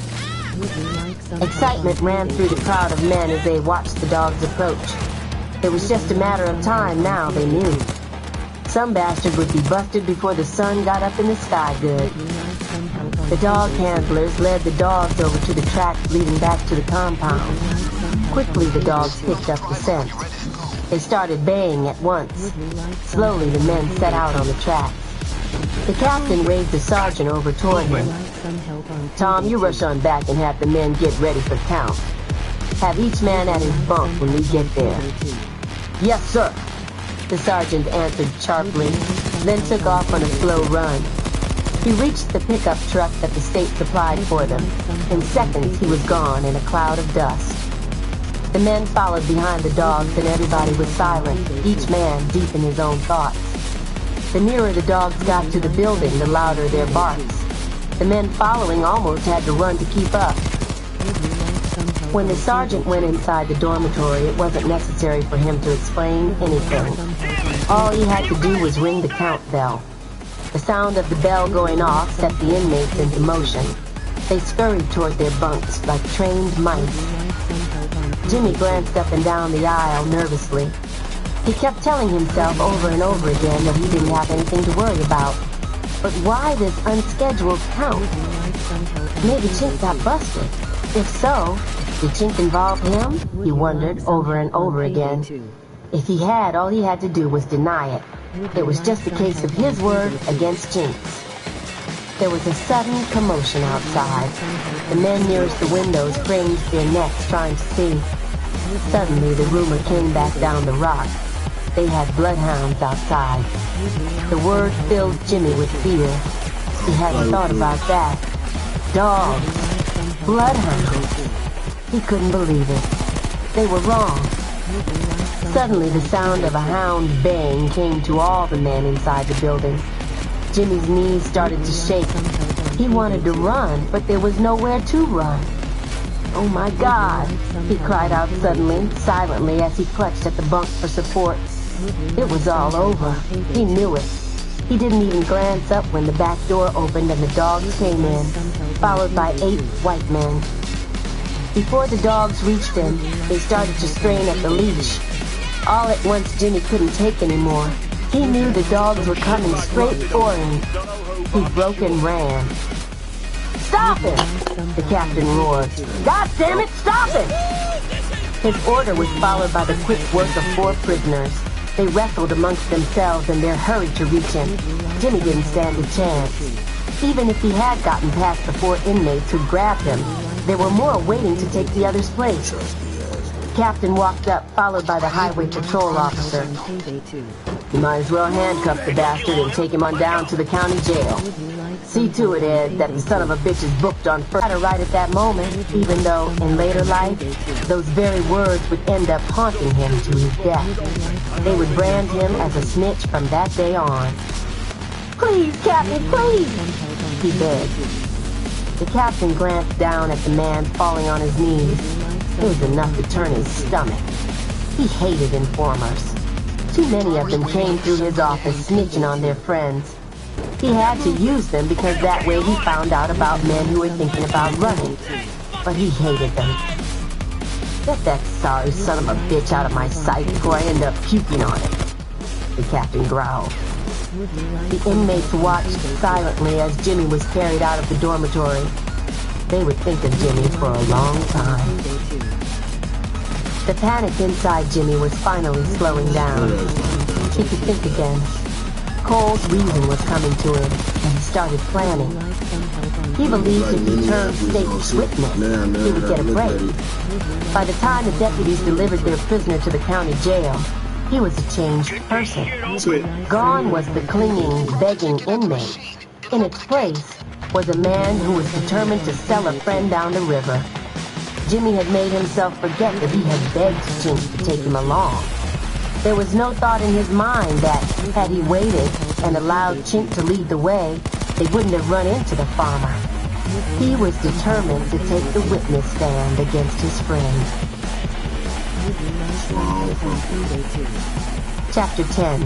Excitement ran through the crowd of men as they watched the dogs approach. It was just a matter of time now, they knew. Some bastard would be busted before the sun got up in the sky good. The dog handlers led the dogs over to the tracks leading back to the compound. Quickly the dogs picked up the scent. They started baying at once. Slowly the men set out on the tracks. The captain waved the sergeant over toward him. Tom, you rush on back and have the men get ready for count. Have each man at his bunk when we get there. Yes, sir, the sergeant answered sharply, then took off on a slow run. He reached the pickup truck that the state supplied for them. In seconds, he was gone in a cloud of dust. The men followed behind the dogs and everybody was silent, each man deep in his own thoughts. The nearer the dogs got to the building, the louder their barks. The men following almost had to run to keep up. When the sergeant went inside the dormitory, it wasn't necessary for him to explain anything. All he had to do was ring the count bell. The sound of the bell going off set the inmates into motion. They scurried toward their bunks like trained mice. Jimmy glanced up and down the aisle nervously. He kept telling himself over and over again that he didn't have anything to worry about. But why this unscheduled count? Maybe Chink got busted. If so, did Chink involve him? He wondered over and over again. If he had, all he had to do was deny it. It was just a case of his word against Chink's. There was a sudden commotion outside. The men nearest the windows craned their necks trying to see. Suddenly, the rumor came back down the rock. They had bloodhounds outside. The word filled Jimmy with fear. He hadn't thought about that. Dogs. Bloodhounds. He couldn't believe it. They were wrong. Suddenly, the sound of a hound baying came to all the men inside the building. Jimmy's knees started to shake. He wanted to run, but there was nowhere to run. "Oh my God," he cried out suddenly, silently, as he clutched at the bunk for support. It was all over. He knew it. He didn't even glance up when the back door opened and the dogs came in, followed by 8 white men. Before the dogs reached him, they started to strain at the leash. All at once, Jimmy couldn't take anymore. He knew the dogs were coming straight for him. He broke and ran. "Stop him!" the captain roared. "God damn it, stop him!" His order was followed by the quick work of 4 prisoners. They wrestled amongst themselves in their hurry to reach him. Jimmy didn't stand a chance. Even if he had gotten past the 4 inmates who grabbed him, there were more waiting to take the other's place. The captain walked up, followed by the highway patrol officer. "You might as well handcuff the bastard and take him on down to the county jail. See to it, Ed, that the son of a bitch is booked on first." Right at that moment, even though in later life, those very words would end up haunting him to his death. They would brand him as a snitch from that day on. "Please, Captain, please!" he begged. The captain glanced down at the man falling on his knees. It was enough to turn his stomach. He hated informers. Too many of them came through his office snitching on their friends. He had to use them because that way he found out about men who were thinking about running. But he hated them. "Get that sorry son of a bitch out of my sight before I end up puking on it," the captain growled. The inmates watched silently as Jimmy was carried out of the dormitory. They would think of Jimmy for a long time. The panic inside Jimmy was finally slowing down. He could think again. Cole's reason was coming to him, and he started planning. He believed if he turned state's witness, he would get a break. By the time the deputies delivered their prisoner to the county jail, he was a changed person. Gone was the clinging, begging inmate. In its place was a man who was determined to sell a friend down the river. Jimmy had made himself forget that he had begged Chink to take him along. There was no thought in his mind that, had he waited and allowed Chink to lead the way, they wouldn't have run into the farmer. He was determined to take the witness stand against his friend. Chapter 10.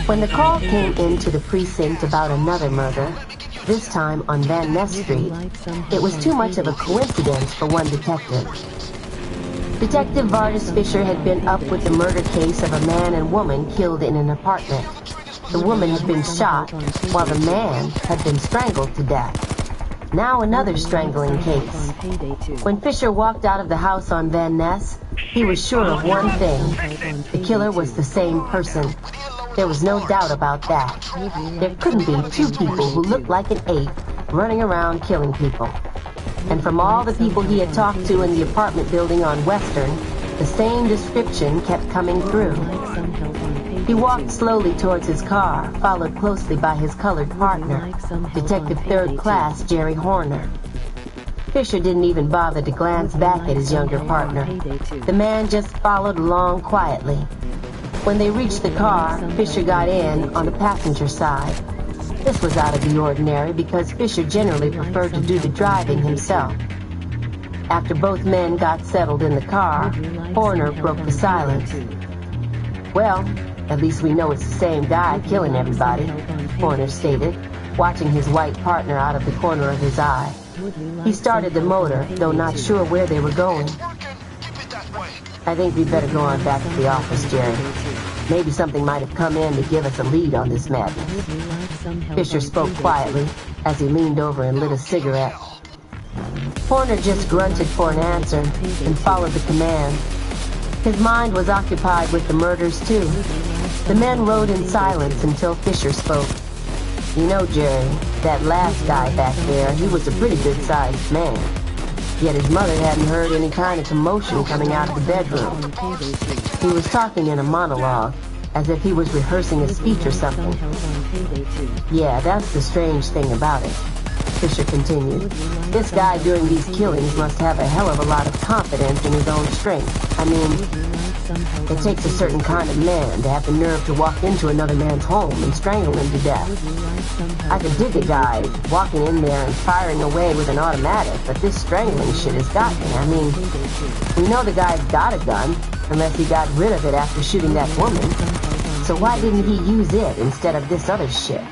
When the call came into the precinct about another murder, this time on Van Ness Street, it was too much of a coincidence for one detective. Detective Vardis Fisher had been up with the murder case of a man and woman killed in an apartment. The woman had been shot, while the man had been strangled to death. Now another strangling case. When Fisher walked out of the house on Van Ness, he was sure of one thing. The killer was the same person. There was no doubt about that. There couldn't be 2 people who looked like an ape running around killing people. And from all the people he had talked to in the apartment building on Western, the same description kept coming through. He walked slowly towards his car, followed closely by his colored partner, Detective Third Class Jerry Horner. Fisher didn't even bother to glance back at his younger partner. The man just followed along quietly. When they reached the car, Fisher got in on the passenger side. This was out of the ordinary because Fisher generally preferred to do the driving himself. After both men got settled in the car, Horner broke the silence. "Well, at least we know it's the same guy killing everybody," Horner stated, watching his white partner out of the corner of his eye. He started the motor, though not sure where they were going. "I think we'd better go on back to the office, Jerry. Maybe something might have come in to give us a lead on this madness." Fisher spoke quietly as he leaned over and lit a cigarette. Horner just grunted for an answer and followed the command. His mind was occupied with the murders, too. The men rode in silence until Fisher spoke. "You know, Jerry, that last guy back there, he was a pretty good-sized man. Yet his mother hadn't heard any kind of commotion coming out of the bedroom." He was talking in a monologue, as if he was rehearsing a speech or something. "Yeah, that's the strange thing about it. Fisher continued. This guy doing these killings must have a hell of a lot of confidence in his own strength. I mean, it takes a certain kind of man to have the nerve to walk into another man's home and strangle him to death. I could dig a guy walking in there and firing away with an automatic, but this strangling shit has got me. I mean, we know the guy's got a gun, unless he got rid of it after shooting that woman. So why didn't he use it instead of this other shit?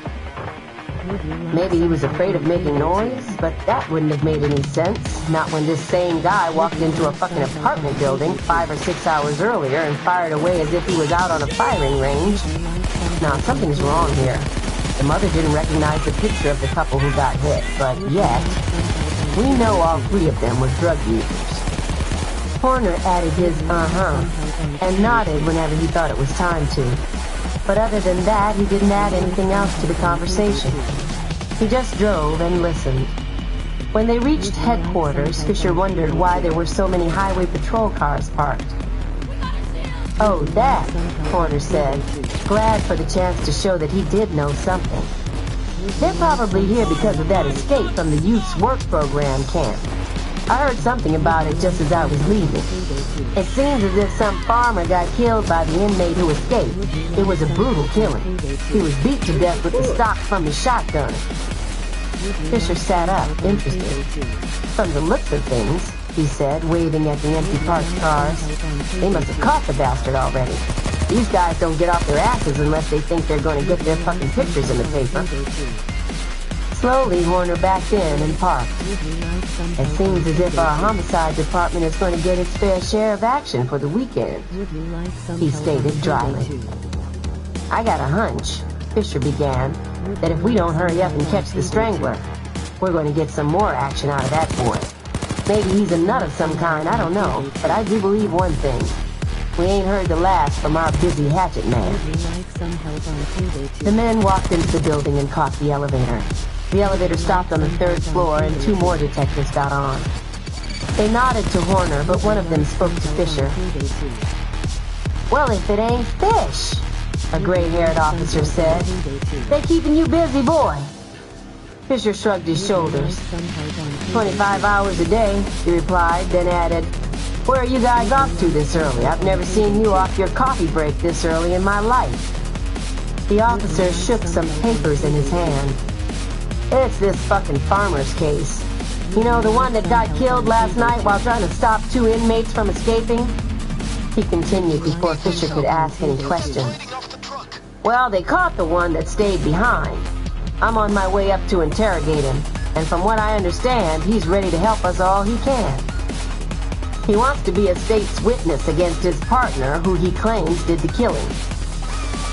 Maybe he was afraid of making noise, but that wouldn't have made any sense. Not when this same guy walked into a fucking apartment building 5 or 6 hours earlier and fired away as if he was out on a firing range. Now, something's wrong here. The mother didn't recognize the picture of the couple who got hit, but yet, we know all 3 of them were drug users. Horner added his and nodded whenever he thought it was time to. But other than that, he didn't add anything else to the conversation. He just drove and listened. When they reached headquarters, Fisher wondered why there were so many highway patrol cars parked. Oh, that, Horner said, glad for the chance to show that he did know something. They're probably here because of that escape from the youth's work program camp. I heard something about it just as I was leaving. It seems as if some farmer got killed by the inmate who escaped. It was a brutal killing. He was beat to death with the stock from his shotgun. Fisher sat up, interested. From the looks of things, he said, waving at the empty parked cars, they must have caught the bastard already. These guys don't get off their asses unless they think they're going to get their fucking pictures in the paper. Slowly, Horner backed in and parked. It seems as if our homicide department is going to get its fair share of action for the weekend, he stated dryly. I got a hunch, Fisher began, that if we don't hurry up and catch the strangler, we're going to get some more action out of that boy. Maybe he's a nut of some kind, I don't know, but I do believe one thing. We ain't heard the last from our busy hatchet man. The men walked into the building and caught the elevator. The elevator stopped on the 3rd floor and 2 more detectives got on. They nodded to Horner, but one of them spoke to Fisher. Well, if it ain't Fish, a gray-haired officer said. They keeping you busy, boy. Fisher shrugged his shoulders. 25 hours a day, he replied, then added, where are you guys off to this early? I've never seen you off your coffee break this early in my life. The officer shook some papers in his hand. It's this fucking farmer's case. You know, the one that got killed last night while trying to stop 2 inmates from escaping? He continued before Fisher could ask any questions. Well, they caught the one that stayed behind. I'm on my way up to interrogate him, and from what I understand, he's ready to help us all he can. He wants to be a state's witness against his partner, who he claims did the killing.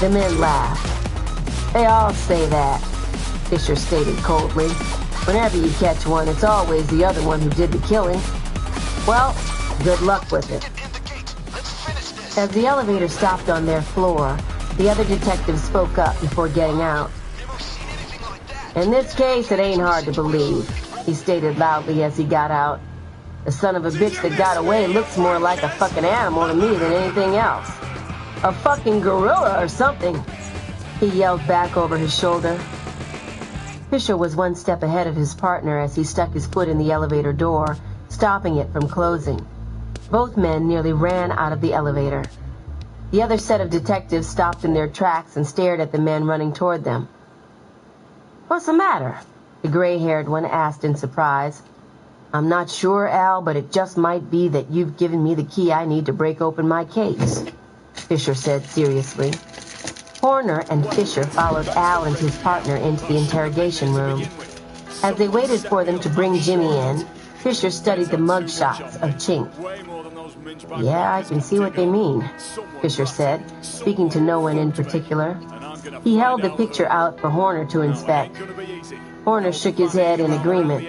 The men laughed. They all say that, Fisher stated coldly. Whenever you catch one, it's always the other one who did the killing. Well, good luck with it. As the elevator stopped on their floor, the other detective spoke up before getting out. In this case, it ain't hard to believe, he stated loudly as he got out. The son of a bitch that got away looks more like a fucking animal to me than anything else. A fucking gorilla or something, he yelled back over his shoulder. Fisher was one step ahead of his partner as he stuck his foot in the elevator door, stopping it from closing. Both men nearly ran out of the elevator. The other set of detectives stopped in their tracks and stared at the men running toward them. What's the matter? The gray-haired one asked in surprise. I'm not sure, Al, but it just might be that you've given me the key I need to break open my case, Fisher said seriously. Horner and Fisher followed Al and his partner into the interrogation room. As they waited for them to bring Jimmy in, Fisher studied the mug shots of Chink. Yeah, I can see what they mean, Fisher said, speaking to no one in particular. He held the picture out for Horner to inspect. Horner shook his head in agreement.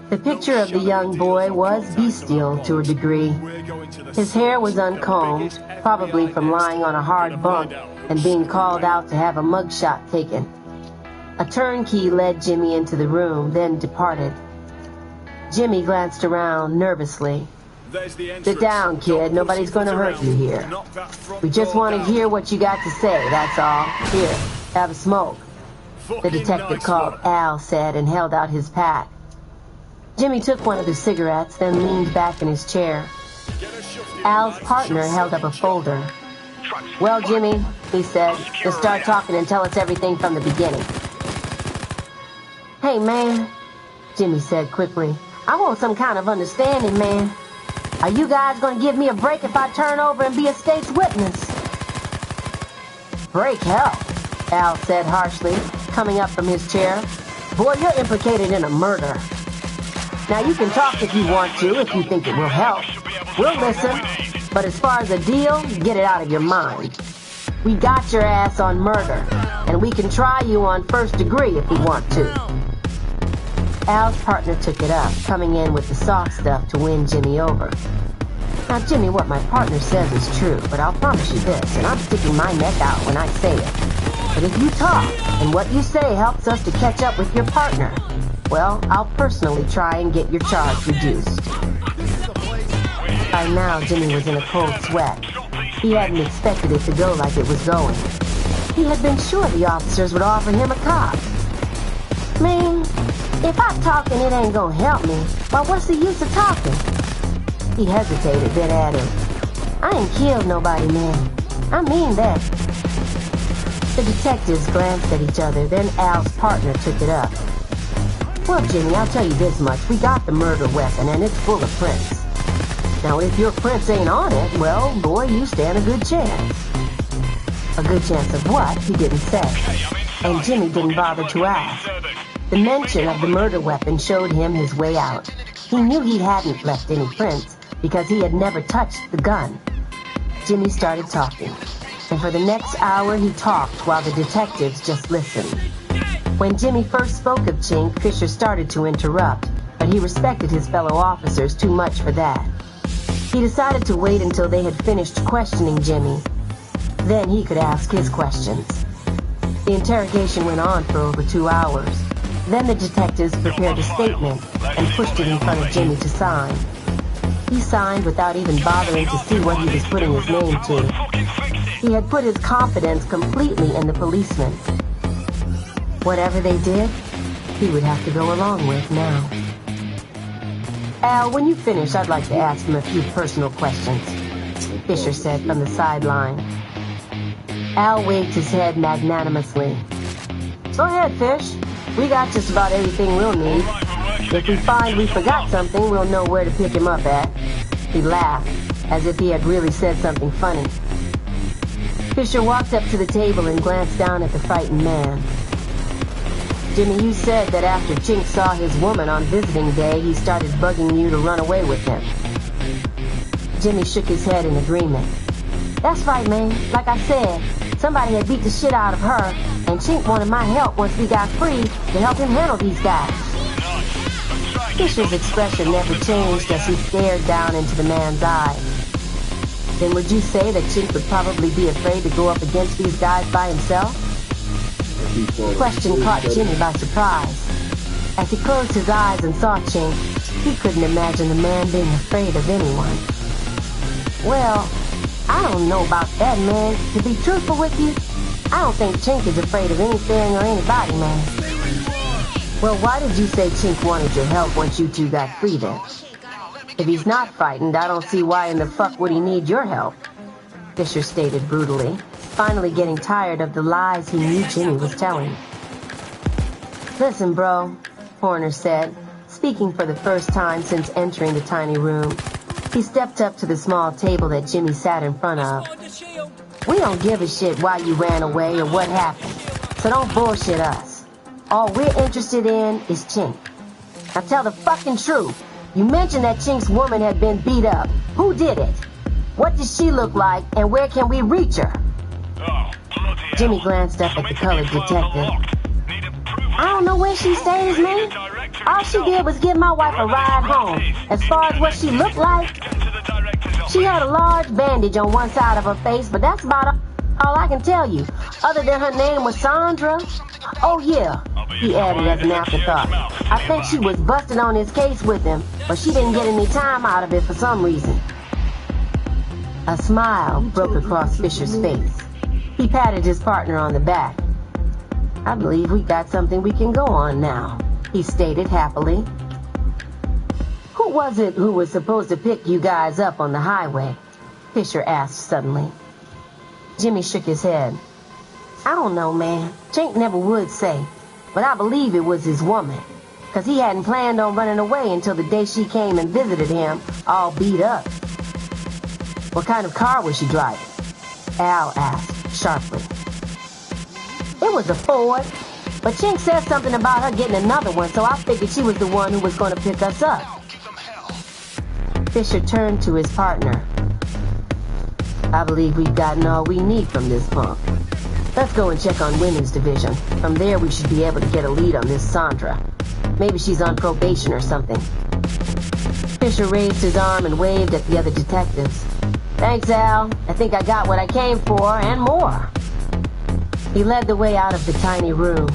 The picture of the young boy was bestial to a degree. His hair was uncombed, probably from lying on a hard bunk and being called out to have a mugshot taken. A turnkey led Jimmy into the room, then departed. Jimmy glanced around nervously. Sit down, kid. Nobody's going to hurt you here. We just want to hear what you got to say, that's all. Here, have a smoke. the detective called Al said and held out his pack. Jimmy took one of the cigarettes, then leaned back in his chair. Al's partner held up a folder. Well, Jimmy, he said, just start talking and tell us everything from the beginning. Hey, man, Jimmy said quickly. I want some kind of understanding, man. Are you guys going to give me a break if I turn over and be a state's witness? Break hell, Al said harshly, coming up from his chair. Boy, you're implicated in a murder. Now, you can talk if you want to, if you think it will help. We'll listen. But as far as a deal, get it out of your mind. We got your ass on murder, and we can try you on first degree if we want to. Al's partner took it up, coming in with the soft stuff to win Jimmy over. Now, Jimmy, what my partner says is true, but I'll promise you this, and I'm sticking my neck out when I say it. But if you talk, and what you say helps us to catch up with your partner, well, I'll personally try and get your charge reduced. By now, Jimmy was in a cold sweat. He hadn't expected it to go like it was going. He had been sure the officers would offer him a cop. Man, if I talk and it ain't gonna help me, well, what's the use of talking? He hesitated, then added, I ain't killed nobody, man. I mean that. The detectives glanced at each other, then Al's partner took it up. Well, Jimmy, I'll tell you this much. We got the murder weapon, and it's full of prints. Now, if your prints ain't on it, well, boy, you stand a good chance. A good chance of what? He didn't say. And Jimmy didn't bother to ask. The mention of the murder weapon showed him his way out. He knew he hadn't left any prints because he had never touched the gun. Jimmy started talking. And for the next hour, he talked while the detectives just listened. When Jimmy first spoke of Chink, Fisher started to interrupt, but he respected his fellow officers too much for that. He decided to wait until they had finished questioning Jimmy. Then he could ask his questions. The interrogation went on for over 2 hours. Then the detectives prepared a statement and pushed it in front of Jimmy to sign. He signed without even bothering to see what he was putting his name to. He had put his confidence completely in the policeman. Whatever they did, he would have to go along with now. Al, when you finish, I'd like to ask him a few personal questions, Fisher said from the sideline. Al waved his head magnanimously. Go ahead, Fish. We got just about everything we'll need. If we find we forgot something, we'll know where to pick him up at. He laughed, as if he had really said something funny. Fisher walked up to the table and glanced down at the frightened man. Jimmy, you said that after Chink saw his woman on visiting day, he started bugging you to run away with him. Jimmy shook his head in agreement. That's right, man. Like I said, somebody had beat the shit out of her, and Chink wanted my help once we got free to help him handle these guys. Fisher's expression never changed as he stared down into the man's eyes. Then would you say that Chink would probably be afraid to go up against these guys by himself? The question caught Jimmy by surprise. As he closed his eyes and saw Chink, he couldn't imagine the man being afraid of anyone. Well, I don't know about that, man. To be truthful with you, I don't think Chink is afraid of anything or anybody, man. Well, why did you say Chink wanted your help once you two got free then? If he's not frightened, I don't see why in the fuck would he need your help, Fisher stated brutally, finally getting tired of the lies he knew Jimmy was telling. Listen, bro, Horner said, speaking for the first time since entering the tiny room. He stepped up to the small table that Jimmy sat in front of. We don't give a shit why you ran away or what happened, so don't bullshit us. All we're interested in is Chink. Now tell the fucking truth. You mentioned that Chink's woman had been beat up. Who did it? What does she look like, and where can we reach her? Jimmy glanced up at the colored detective. I don't know where she stays, man. All she did was give my wife a ride home. As far as what she looked like, she had a large bandage on one side of her face, but that's about all I can tell you. Other than her name was Sandra. Oh yeah, he added as an afterthought. I think she was busted on his case with him, but she didn't get any time out of it for some reason. A smile broke across Fisher's face. He patted his partner on the back. I believe we got something we can go on now, he stated happily. Who was it who was supposed to pick you guys up on the highway? Fisher asked suddenly. Jimmy shook his head. I don't know, man. Chink never would say, but I believe it was his woman, because he hadn't planned on running away until the day she came and visited him, all beat up. What kind of car was she driving? Al asked sharply. It was a Ford, but Chink said something about her getting another one, so I figured she was the one who was going to pick us up. Fisher turned to his partner. I believe we've gotten all we need from this punk. Let's go and check on women's division. From there we should be able to get a lead on this Sandra. Maybe she's on probation or something. Fisher raised his arm and waved at the other detectives. Thanks, Al. I think I got what I came for and more. He led the way out of the tiny room.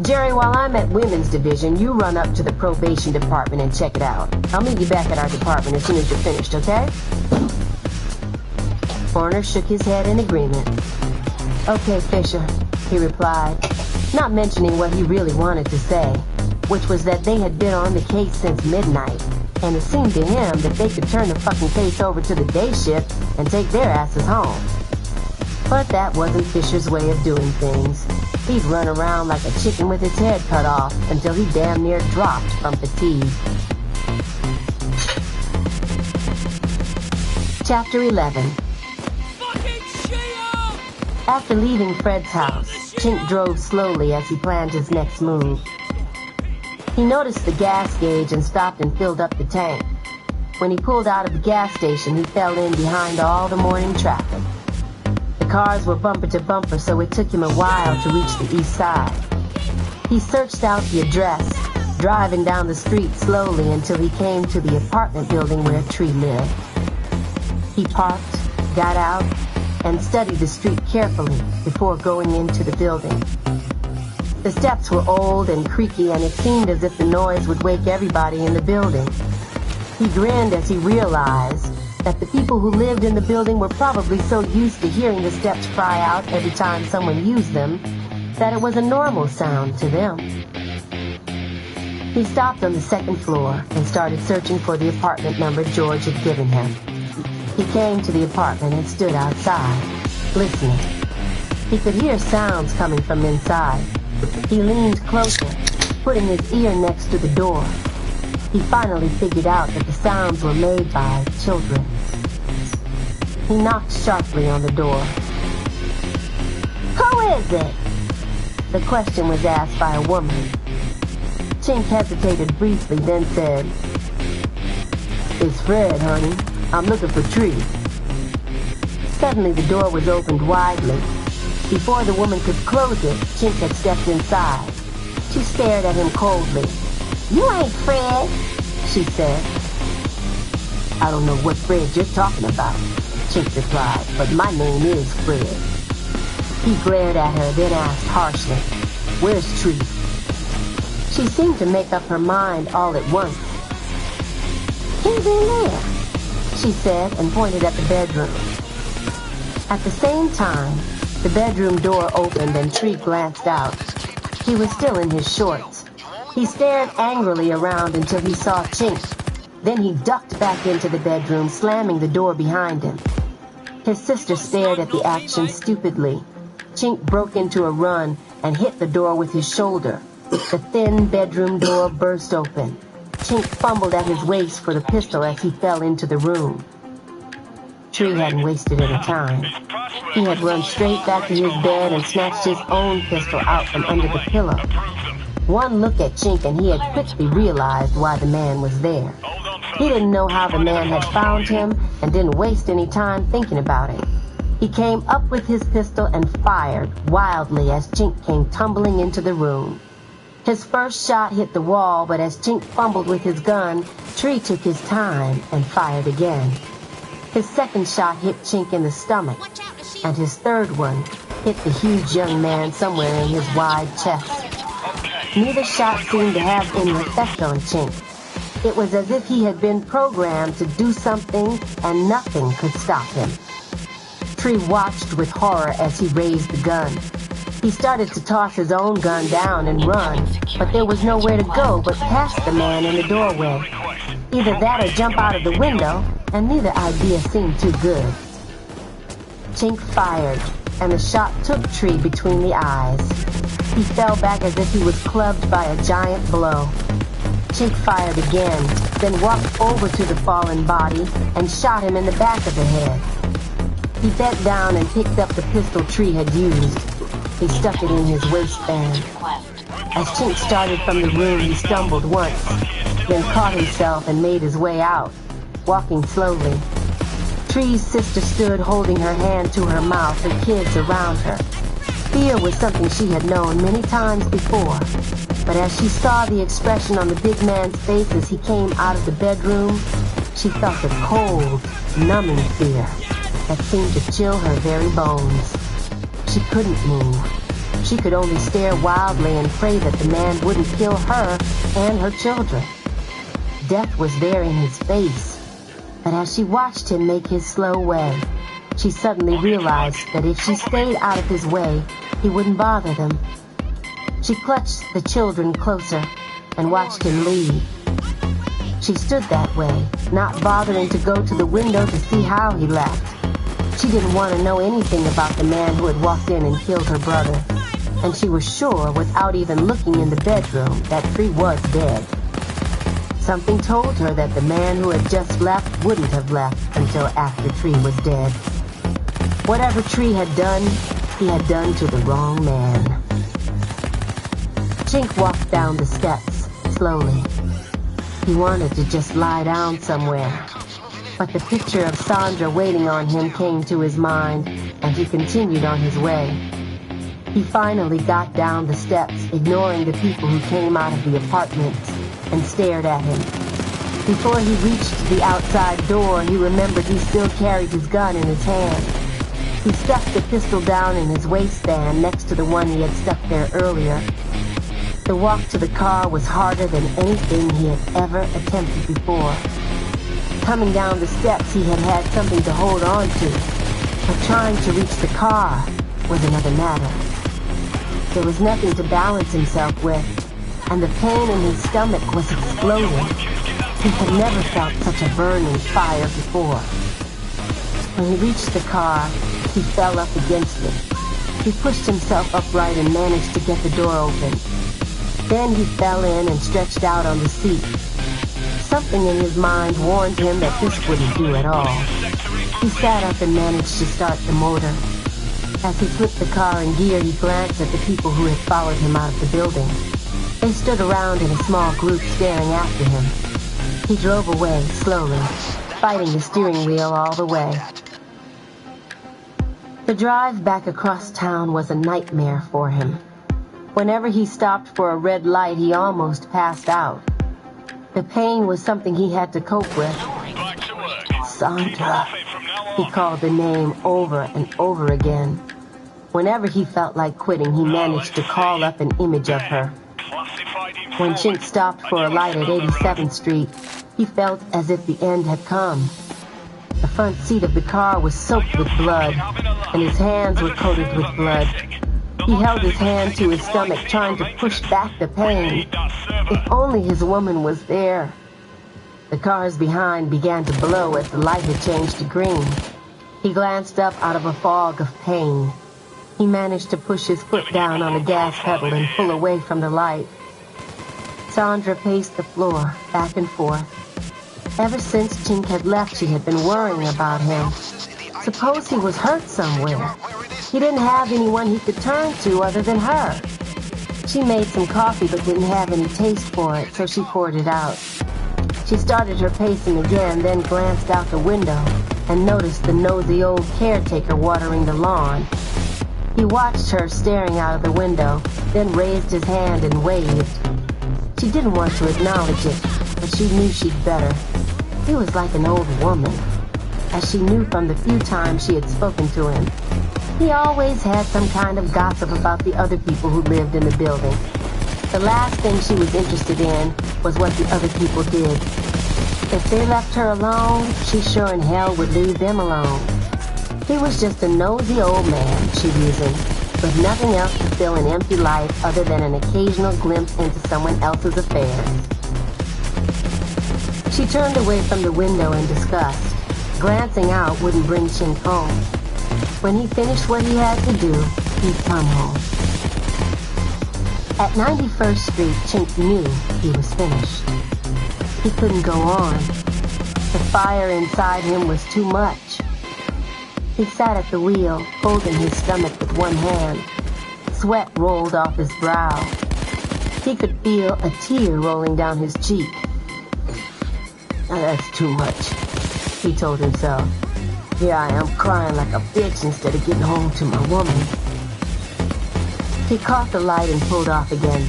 Jerry, while I'm at women's division, you run up to the probation department and check it out. I'll meet you back at our department as soon as you're finished, okay? Horner shook his head in agreement. Okay, Fisher, he replied, not mentioning what he really wanted to say, which was that they had been on the case since midnight, and it seemed to him that they could turn the fucking case over to the day shift and take their asses home. But that wasn't Fisher's way of doing things. He'd run around like a chicken with his head cut off until he damn near dropped from fatigue. Chapter 11. After leaving Fred's house, Chink drove slowly as he planned his next move. He noticed the gas gauge and stopped and filled up the tank. When he pulled out of the gas station, he fell in behind all the morning traffic. The cars were bumper to bumper, so it took him a while to reach the east side. He searched out the address, driving down the street slowly until he came to the apartment building where Tree lived. He parked, got out, and studied the street carefully before going into the building. The steps were old and creaky, and it seemed as if the noise would wake everybody in the building. He grinned as he realized that the people who lived in the building were probably so used to hearing the steps cry out every time someone used them that it was a normal sound to them. He stopped on the second floor and started searching for the apartment number George had given him. He came to the apartment and stood outside, listening. He could hear sounds coming from inside. He leaned closer, putting his ear next to the door. He finally figured out that the sounds were made by children. He knocked sharply on the door. Who is it? The question was asked by a woman. Chink hesitated briefly, then said, It's Fred, honey. I'm looking for Tree. Suddenly the door was opened widely. Before the woman could close it, Chink had stepped inside. She stared at him coldly. You ain't Fred, she said. I don't know what Fred you're talking about, Chink replied, but my name is Fred. He glared at her, then asked harshly, Where's Tree? She seemed to make up her mind all at once. He's in there, she said, and pointed at the bedroom. At the same time, the bedroom door opened and Tree glanced out. He was still in his shorts. He stared angrily around until he saw Chink. Then he ducked back into the bedroom, slamming the door behind him. His sister stared at the action stupidly. Chink broke into a run and hit the door with his shoulder. The thin bedroom door burst open. Chink fumbled at his waist for the pistol as he fell into the room. Tree hadn't wasted any time. He had run straight back to his bed and snatched his own pistol out from under the pillow. One look at Chink and he had quickly realized why the man was there. He didn't know how the man had found him and didn't waste any time thinking about it. He came up with his pistol and fired wildly as Chink came tumbling into the room. His first shot hit the wall, but as Chink fumbled with his gun, Tree took his time and fired again. His second shot hit Chink in the stomach, and his third one hit the huge young man somewhere in his wide chest. Neither shot seemed to have any effect on Chink. It was as if he had been programmed to do something and nothing could stop him. Tree watched with horror as he raised the gun. He started to toss his own gun down and run, but there was nowhere to go but past the man in the doorway. Either that or jump out of the window, and neither idea seemed too good. Chink fired, and the shot took Tree between the eyes. He fell back as if he was clubbed by a giant blow. Chink fired again, then walked over to the fallen body and shot him in the back of the head. He bent down and picked up the pistol Tree had used. He stuck it in his waistband. As Chink started from the room, he stumbled once, then caught himself and made his way out, walking slowly. Tree's sister stood holding her hand to her mouth, her kids around her. Fear was something she had known many times before, but as she saw the expression on the big man's face as he came out of the bedroom, she felt a cold, numbing fear that seemed to chill her very bones. She couldn't move. She could only stare wildly and pray that the man wouldn't kill her and her children. Death was there in his face, but as she watched him make his slow way, she suddenly realized that if she stayed out of his way, he wouldn't bother them. She clutched the children closer and watched him leave. She stood that way, not bothering to go to the window to see how he left. She didn't want to know anything about the man who had walked in and killed her brother, and she was sure, without even looking in the bedroom, that Tree was dead. Something told her that the man who had just left wouldn't have left until after Tree was dead. Whatever Tree had done, he had done to the wrong man. Chink walked down the steps, slowly. He wanted to just lie down somewhere, but the picture of Sandra waiting on him came to his mind, and he continued on his way. He finally got down the steps, ignoring the people who came out of the apartments, and stared at him. Before he reached the outside door, he remembered he still carried his gun in his hand. He stuck the pistol down in his waistband next to the one he had stuck there earlier. The walk to the car was harder than anything he had ever attempted before. Coming down the steps, he had had something to hold on to, but trying to reach the car was another matter. There was nothing to balance himself with, and the pain in his stomach was exploding. He had never felt such a burning fire before. When he reached the car, he fell up against it. He pushed himself upright and managed to get the door open. Then he fell in and stretched out on the seat. Something in his mind warned him that this wouldn't do at all. He sat up and managed to start the motor. As he put the car in gear, he glanced at the people who had followed him out of the building. They stood around in a small group staring after him. He drove away, slowly, fighting the steering wheel all the way. The drive back across town was a nightmare for him. Whenever he stopped for a red light, he almost passed out. The pain was something he had to cope with. Sandra. He called the name over and over again. Whenever he felt like quitting, he managed to call up an image of her. When Chink stopped for a light at 87th Street, he felt as if the end had come. The front seat of the car was soaked with blood, and his hands were coated with blood. He held his hand to his stomach, trying to push back the pain. If only his woman was there. The cars behind began to blow as the light had changed to green. He glanced up out of a fog of pain. He managed to push his foot down on the gas pedal and pull away from the light. Sandra paced the floor, back and forth. Ever since Chink had left, she had been worrying about him. Suppose he was hurt somewhere. He didn't have anyone he could turn to other than her. She made some coffee but didn't have any taste for it, so she poured it out. She started her pacing again, then glanced out the window and noticed the nosy old caretaker watering the lawn. He watched her staring out of the window, then raised his hand and waved. She didn't want to acknowledge it, but she knew she'd better. He was like an old woman, as she knew from the few times she had spoken to him. He always had some kind of gossip about the other people who lived in the building. The last thing she was interested in was what the other people did. If they left her alone, she sure in hell would leave them alone. He was just a nosy old man, she reasoned. with nothing else to fill an empty life other than an occasional glimpse into someone else's affairs. She turned away from the window in disgust. Glancing out wouldn't bring Chink home. When he finished what he had to do, he'd come home. At 91st Street, Chink knew he was finished. He couldn't go on. The fire inside him was too much. He sat at the wheel, holding his stomach with one hand. Sweat rolled off his brow. He could feel a tear rolling down his cheek. That's too much, he told himself. Here I am crying like a bitch instead of getting home to my woman. He caught the light and pulled off again.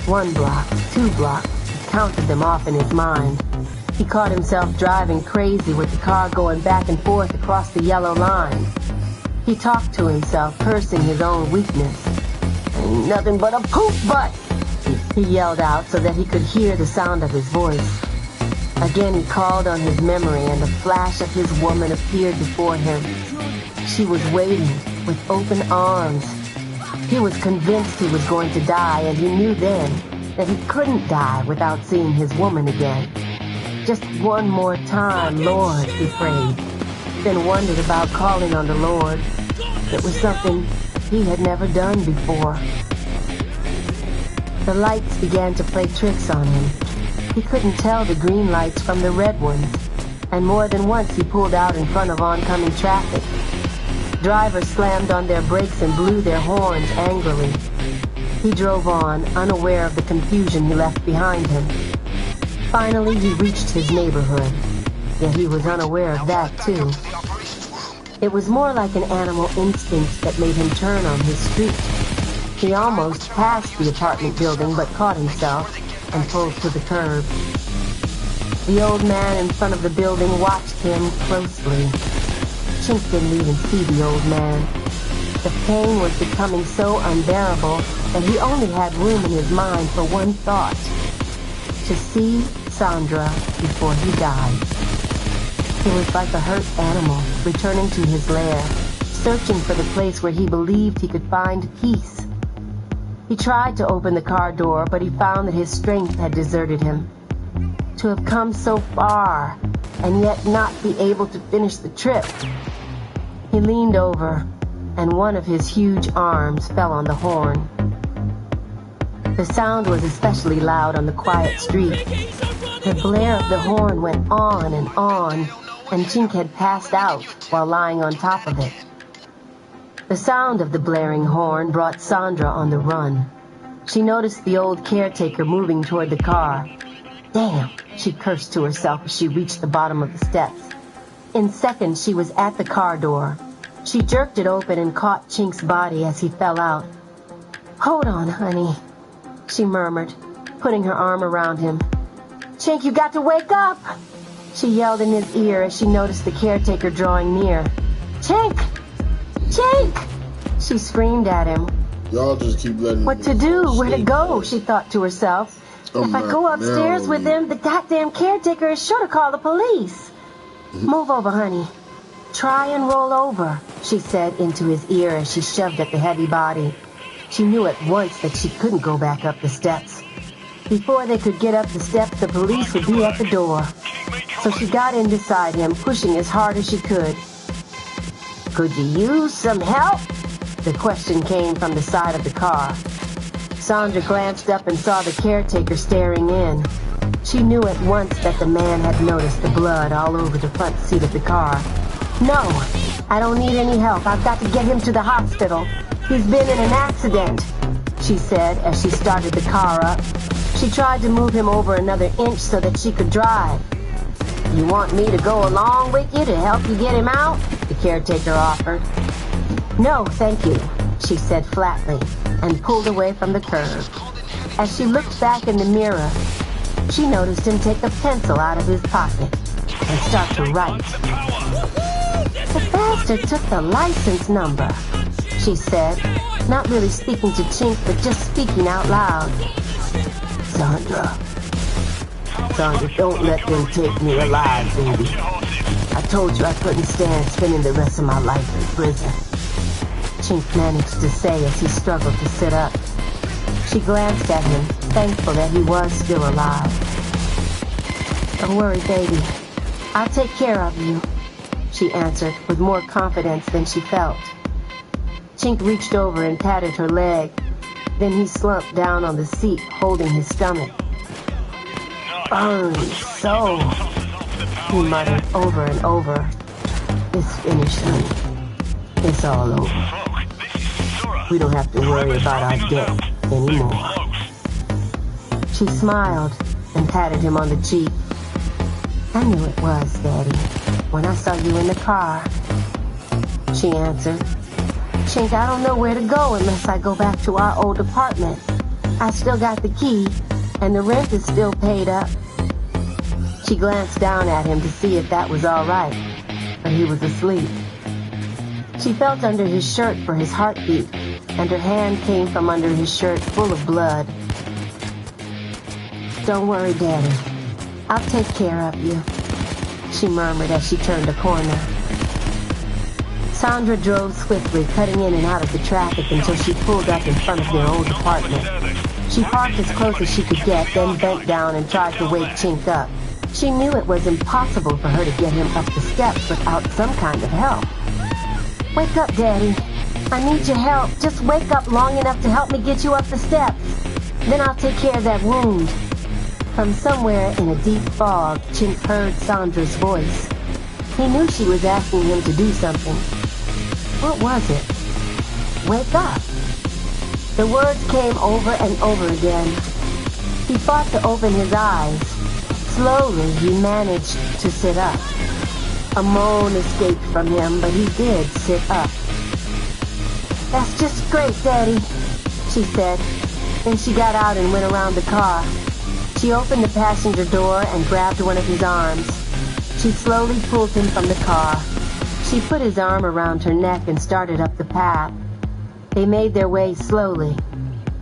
1 block, 2 blocks, he counted them off in his mind. He caught himself driving crazy with the car going back and forth across the yellow line. He talked to himself, cursing his own weakness. Ain't nothing but a poop butt, he yelled out so that he could hear the sound of his voice. Again he called on his memory and a flash of his woman appeared before him. She was waiting with open arms. He was convinced he was going to die, and he knew then that he couldn't die without seeing his woman again. Just one more time, Lord, he prayed, then wondered about calling on the Lord. It was something he had never done before. The lights began to play tricks on him. He couldn't tell the green lights from the red ones, and more than once he pulled out in front of oncoming traffic. Drivers slammed on their brakes and blew their horns angrily. He drove on, unaware of the confusion he left behind him. Finally, he reached his neighborhood, yet he was unaware of that too. It was more like an animal instinct that made him turn on his street. He almost passed the apartment building but caught himself and pulled to the curb. The old man in front of the building watched him closely. Chink didn't even see the old man. The pain was becoming so unbearable that he only had room in his mind for one thought: to see Sandra before he died. He was like a hurt animal returning to his lair, searching for the place where he believed he could find peace. He tried to open the car door, but he found that his strength had deserted him. To have come so far and yet not be able to finish the trip. He leaned over, and one of his huge arms fell on the horn. The sound was especially loud on the quiet street. The blare of the horn went on, and Chink had passed out while lying on top of it. The sound of the blaring horn brought Sandra on the run. She noticed the old caretaker moving toward the car. Damn, she cursed to herself as she reached the bottom of the steps. In seconds, she was at the car door. She jerked it open and caught Chink's body as he fell out. "Hold on, honey," she murmured, putting her arm around him. "Chink, you got to wake up!" She yelled in his ear as she noticed the caretaker drawing near. "Chink! Chink!" She screamed at him. Y'all just keep letting What to do? Where to go? She thought to herself. If I go upstairs with him, the goddamn caretaker is sure to call the police. Move over, honey. Try and roll over, she said into his ear as she shoved at the heavy body. She knew at once that she couldn't go back up the steps. Before they could get up the steps, the police would be at the door. So she got in beside him, pushing as hard as she could. "Could you use some help?" The question came from the side of the car. Sandra glanced up and saw the caretaker staring in. She knew at once that the man had noticed the blood all over the front seat of the car. "No, I don't need any help. I've got to get him to the hospital. He's been in an accident," she said as she started the car up. She tried to move him over another inch so that she could drive. "You want me to go along with you to help you get him out?" the caretaker offered. "No, thank you," she said flatly, and pulled away from the curb. As she looked back in the mirror, she noticed him take a pencil out of his pocket and start to write. "The bastard took the license number," she said, not really speaking to Chink, but just speaking out loud. Sandra, don't let them take me alive, baby. I told you I couldn't stand spending the rest of my life in prison." Chink managed to say as he struggled to sit up. She glanced at him, thankful that he was still alive. "Don't worry, baby. I'll take care of you," she answered with more confidence than she felt. Chink reached over and patted her leg. Then he slumped down on the seat, holding his stomach. "Burn so," he muttered over and over. "It's finished, honey. It's all over. We don't have to worry about our debt anymore." She smiled and patted him on the cheek. "I knew it was, Daddy, when I saw you in the car," she answered. "Chink, I don't know where to go unless I go back to our old apartment. I still got the key, and the rent is still paid up." She glanced down at him to see if that was all right, but he was asleep. She felt under his shirt for his heartbeat, and her hand came from under his shirt full of blood. "Don't worry, Daddy. I'll take care of you," she murmured as she turned a corner. Sandra drove swiftly, cutting in and out of the traffic until she pulled up in front of their old apartment. She parked as close as she could get, then bent down and tried to wake Chink up. She knew it was impossible for her to get him up the steps without some kind of help. "Wake up, Daddy. I need your help. Just wake up long enough to help me get you up the steps. Then I'll take care of that wound." From somewhere in a deep fog, Chink heard Sandra's voice. He knew she was asking him to do something. What was it? Wake up. The words came over and over again. He fought to open his eyes. Slowly, he managed to sit up. A moan escaped from him, but he did sit up. "That's just great, Daddy," she said. Then she got out and went around the car. She opened the passenger door and grabbed one of his arms. She slowly pulled him from the car. She put his arm around her neck and started up the path. They made their way slowly.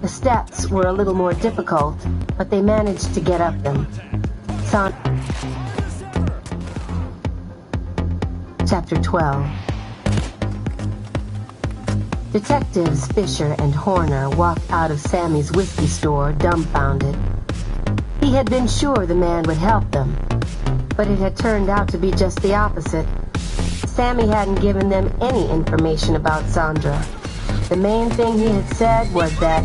The steps were a little more difficult, but they managed to get up them. Chapter 12. Detectives Fisher and Horner walked out of Sammy's whiskey store dumbfounded. He had been sure the man would help them, but it had turned out to be just the opposite. Sammy hadn't given them any information about Sandra. The main thing he had said was that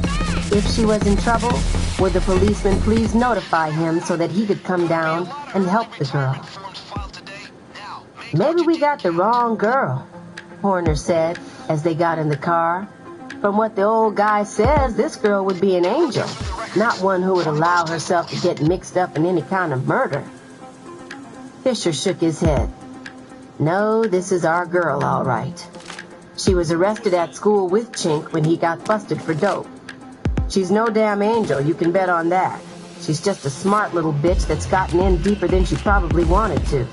if she was in trouble, would the policeman please notify him so that he could come down and help the girl. "Maybe we got the wrong girl," Horner said as they got in the car. "From what the old guy says, this girl would be an angel, not one who would allow herself to get mixed up in any kind of murder." Fisher shook his head. "No, this is our girl, all right. She was arrested at school with Chink when he got busted for dope. She's no damn angel, you can bet on that. She's just a smart little bitch that's gotten in deeper than she probably wanted to."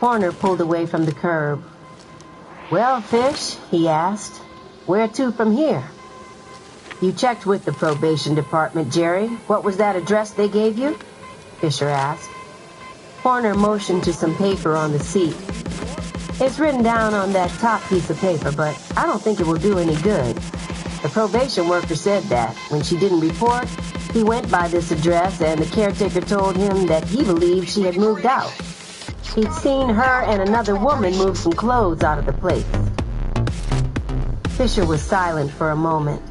Horner pulled away from the curb. "Well, Fish," he asked, "where to from here?" "You checked with the probation department, Jerry. What was that address they gave you?" Fisher asked. Horner motioned to some paper on the seat. "It's written down on that top piece of paper, but I don't think it will do any good. The probation worker said that when she didn't report, he went by this address and the caretaker told him that he believed she had moved out. He'd seen her and another woman move some clothes out of the place." Fisher was silent for a moment.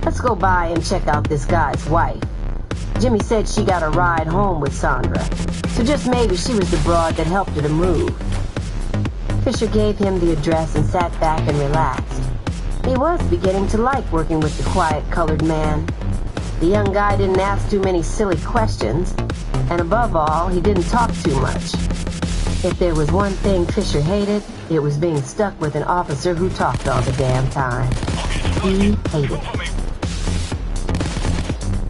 "Let's go by and check out this guy's wife. Jimmy said she got a ride home with Sandra, so just maybe she was the broad that helped her to move." Fisher gave him the address and sat back and relaxed. He was beginning to like working with the quiet colored man. The young guy didn't ask too many silly questions, and above all, he didn't talk too much. If there was one thing Fisher hated, it was being stuck with an officer who talked all the damn time. He hated it.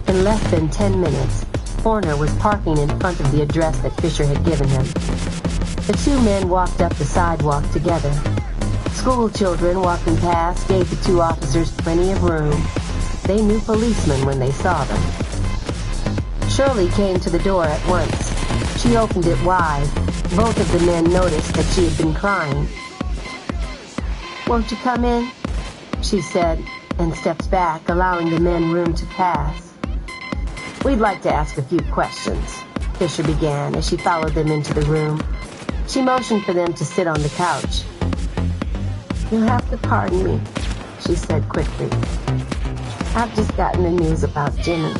In less than 10 minutes, Horner was parking in front of the address that Fisher had given him. The two men walked up the sidewalk together. School children walking past gave the two officers plenty of room. They knew policemen when they saw them. Shirley came to the door at once. She opened it wide. Both of the men noticed that she had been crying. Won't you come in? She said, and stepped back, allowing the men room to pass. We'd like to ask a few questions, Fisher began as she followed them into the room. She motioned for them to sit on the couch. You'll have to pardon me, she said quickly. I've just gotten the news about Jimmy.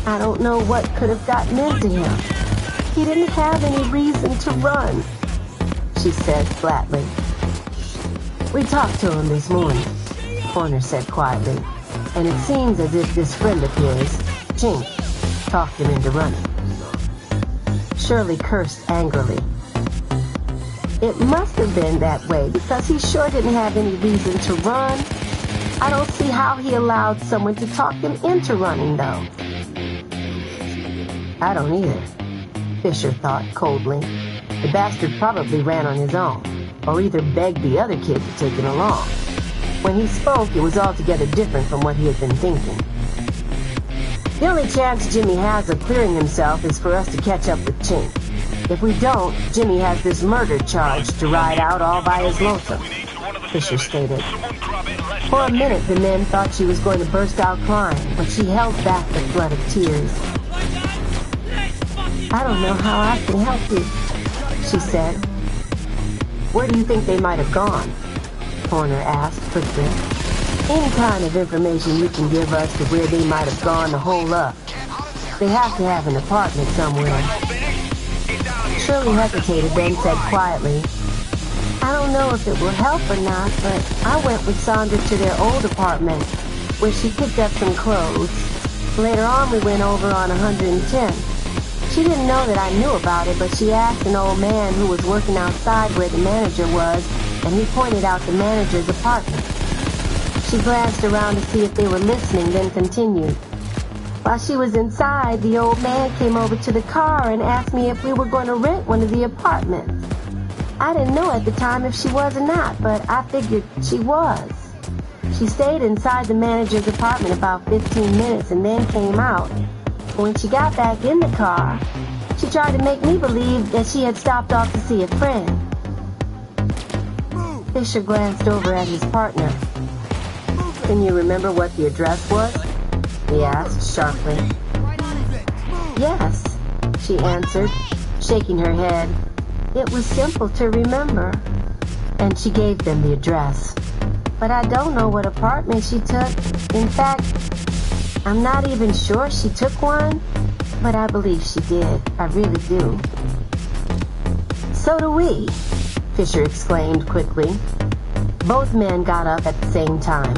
I don't know what could have gotten into him. He didn't have any reason to run, she said flatly. We talked to him this morning, Horner said quietly, and it seems as if this friend of his, Chink, talked him into running. Shirley cursed angrily. It must have been that way because he sure didn't have any reason to run. I don't see how he allowed someone to talk him into running, though. I don't either, Fisher thought coldly. The bastard probably ran on his own, or either begged the other kid to take him along. When he spoke, it was altogether different from what he had been thinking. The only chance Jimmy has of clearing himself is for us to catch up with Chink. If we don't, Jimmy has this murder charge to ride out all by his lonesome, Fisher stated. For a minute, the men thought she was going to burst out crying, but she held back the flood of tears. I don't know how I can help you, she said. Where do you think they might have gone? Horner asked quickly. Any kind of information you can give us to where they might have gone to hole up. They have to have an apartment somewhere. Shirley hesitated, then said quietly, I don't know if it will help or not, but I went with Sandra to their old apartment, where she picked up some clothes. Later on, we went over on 110. She didn't know that I knew about it, but she asked an old man who was working outside where the manager was, and he pointed out the manager's apartment. She glanced around to see if they were listening, then continued. While she was inside, the old man came over to the car and asked me if we were going to rent one of the apartments. I didn't know at the time if she was or not, but I figured she was. She stayed inside the manager's apartment about 15 minutes and then came out. When she got back in the car, she tried to make me believe that she had stopped off to see a friend. Fisher glanced over at his partner. Can you remember what the address was? He asked sharply. Yes, she answered, shaking her head. It was simple to remember. And she gave them the address. But I don't know what apartment she took. In fact, I'm not even sure she took one, but I believe she did. I really do. So do we, Fisher exclaimed quickly. Both men got up at the same time.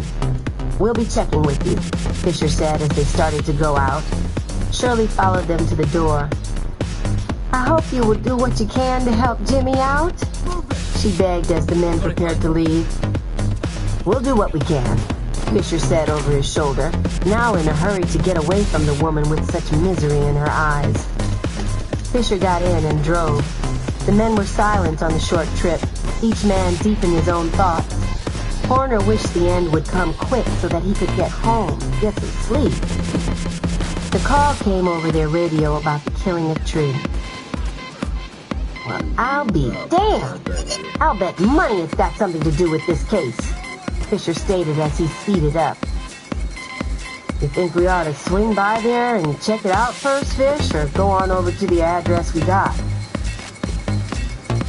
We'll be checking with you, Fisher said as they started to go out. Shirley followed them to the door. I hope you will do what you can to help Jimmy out, she begged as the men prepared to leave. We'll do what we can, Fisher said over his shoulder, now in a hurry to get away from the woman with such misery in her eyes. Fisher got in and drove. The men were silent on the short trip, each man deep in his own thoughts. Horner wished the end would come quick so that he could get home, get some sleep. The call came over their radio about the killing of Tree. Well, I'll be damned. I'll bet money it's got something to do with this case, Fisher stated as he speeded up. You think we ought to swing by there and check it out first, Fish, or go on over to the address we got?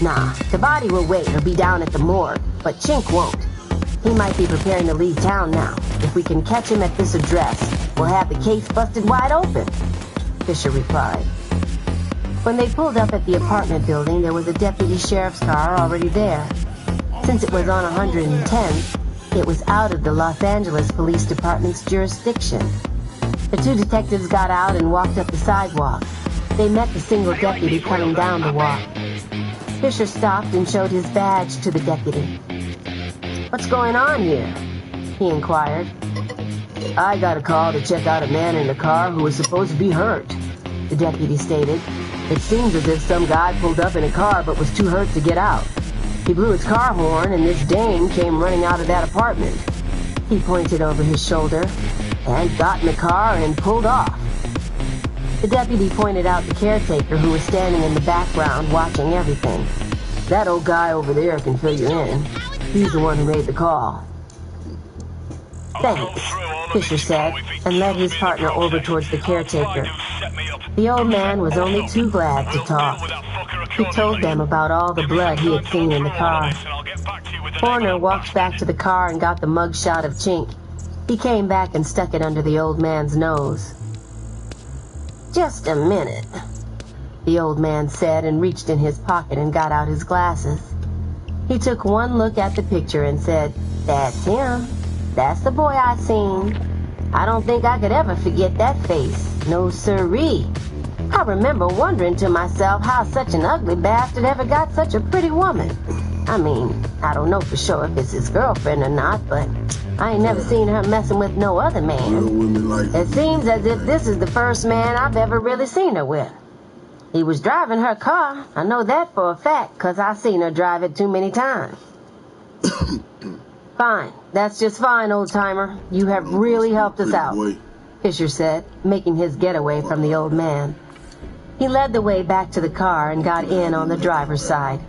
Nah, the body will wait or be down at the morgue, but Chink won't. He might be preparing to leave town now. If we can catch him at this address, we'll have the case busted wide open, Fisher replied. When they pulled up at the apartment building, there was a deputy sheriff's car already there. Since it was on 110th, it was out of the Los Angeles Police Department's jurisdiction. The two detectives got out and walked up the sidewalk. They met the single deputy coming down the walk. Fisher stopped and showed his badge to the deputy. What's going on here? He inquired. I got a call to check out a man in the car who was supposed to be hurt, the deputy stated. It seems as if some guy pulled up in a car but was too hurt to get out. He blew his car horn and this dame came running out of that apartment. He pointed over his shoulder and got in the car and pulled off. The deputy pointed out the caretaker who was standing in the background watching everything. That old guy over there can fill you in. He's the one who made the call. Thanks, Fisher said, and led his partner over towards the caretaker. The old man was only too glad to talk. He told them about all the blood he had seen in the car. Horner walked back to the car and got the mugshot of Chink. He came back and stuck it under the old man's nose. Just a minute, the old man said, and reached in his pocket and got out his glasses. He took one look at the picture and said, "That's him. That's the boy I seen. I don't think I could ever forget that face. No siree. I remember wondering to myself how such an ugly bastard ever got such a pretty woman. I mean, I don't know for sure if it's his girlfriend or not, but I ain't never seen her messing with no other man. It seems as if this is the first man I've ever really seen her with. He was driving her car. I know that for a fact, 'cause I seen her drive it too many times." "Fine. That's just fine, old-timer. You have really helped us out," Fisher said, making his getaway from the old man. He led the way back to the car and got in on the driver's side.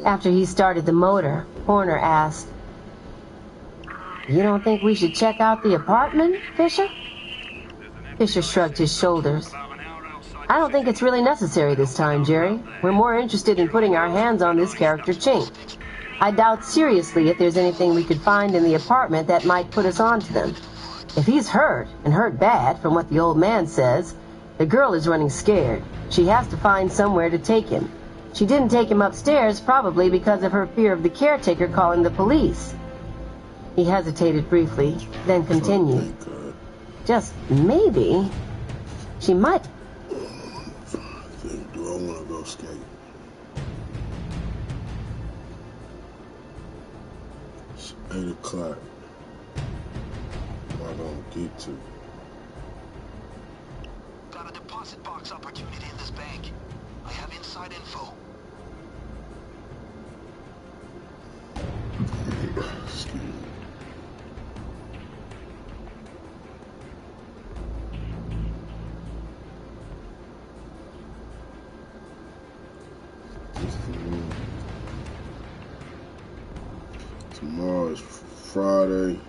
After he started the motor, Horner asked, "You don't think we should check out the apartment, Fisher?" Fisher shrugged his shoulders. "I don't think it's really necessary this time, Jerry. We're more interested in putting our hands on this character, Chink. I doubt seriously if there's anything we could find in the apartment that might put us on to them. If he's hurt, and hurt bad, from what the old man says, the girl is running scared. She has to find somewhere to take him. She didn't take him upstairs, probably because of her fear of the caretaker calling the police." He hesitated briefly, then continued. "Just maybe, she might..." Do I want to go skate? It's 8 o'clock. What am I going to get to? Got a deposit box opportunity in this bank. I have inside info. Excuse me. Tomorrow is Friday.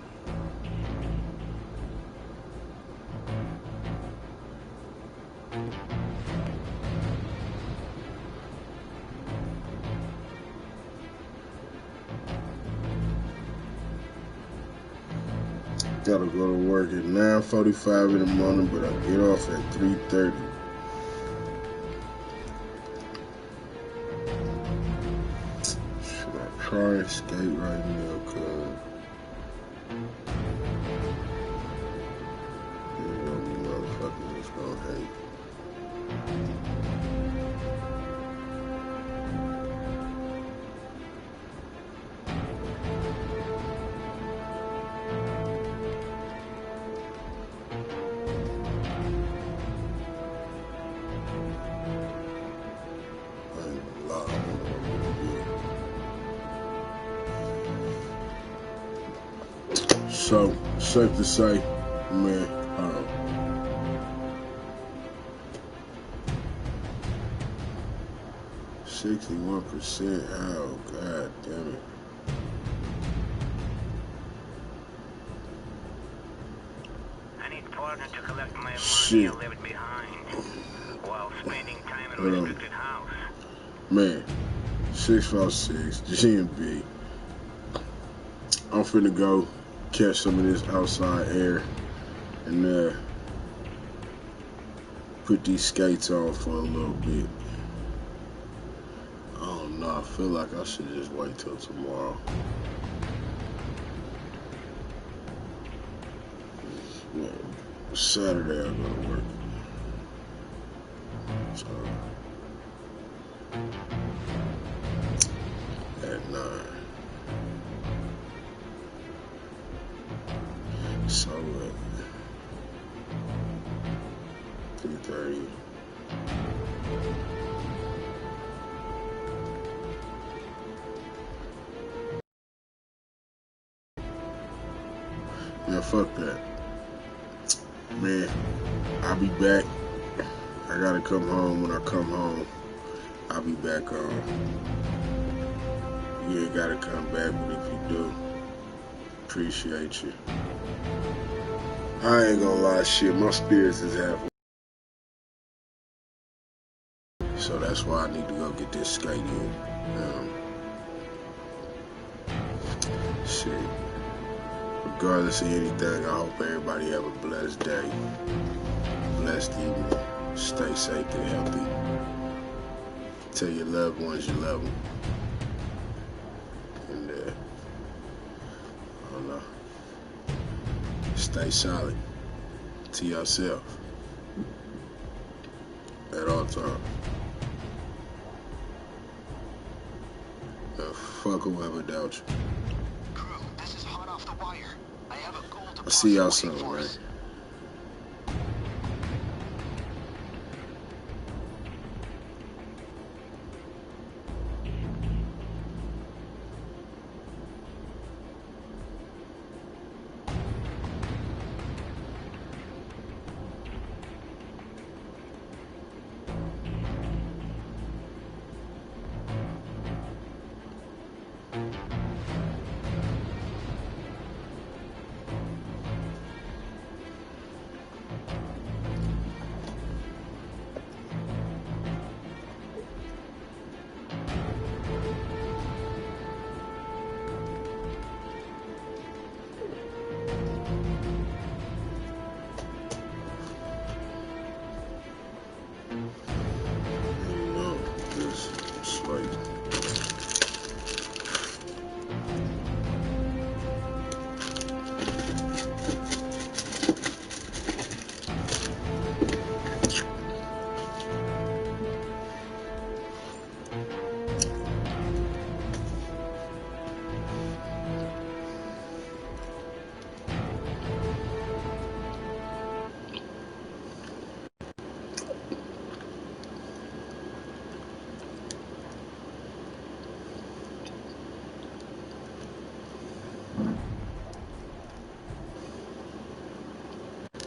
Gotta go to work at 9:45 in the morning, but I get off at 3:30. Should I try and skate right now, cuz? You know, you motherfuckers is gonna hate. So, safe to say, man, 61%, oh, god damn it. I need a partner to collect my money Shit. I left behind while spending time in a restricted house. Man, 656, G&B. I'm finna go catch some of this outside air and put these skates on for a little bit. I don't know, I feel like I should just wait till tomorrow. Yeah, Saturday I go to work. So at 9. So at 3:30. Yeah, fuck that. Man, I'll be back. I gotta come home. When I come home, I'll be back on. You ain't gotta come back, but if you do, appreciate you. I ain't gonna lie, shit, my spirits is half. So that's why I need to go get this skate in. Shit. Regardless of anything, I hope everybody have a blessed day, blessed evening. Stay safe and healthy. Tell your loved ones you love them. And I don't know. Stay solid to yourself at all times. Fuck whoever doubts you. Crew, this is hot off the wire. I have a goal to I'll see y'all soon, man.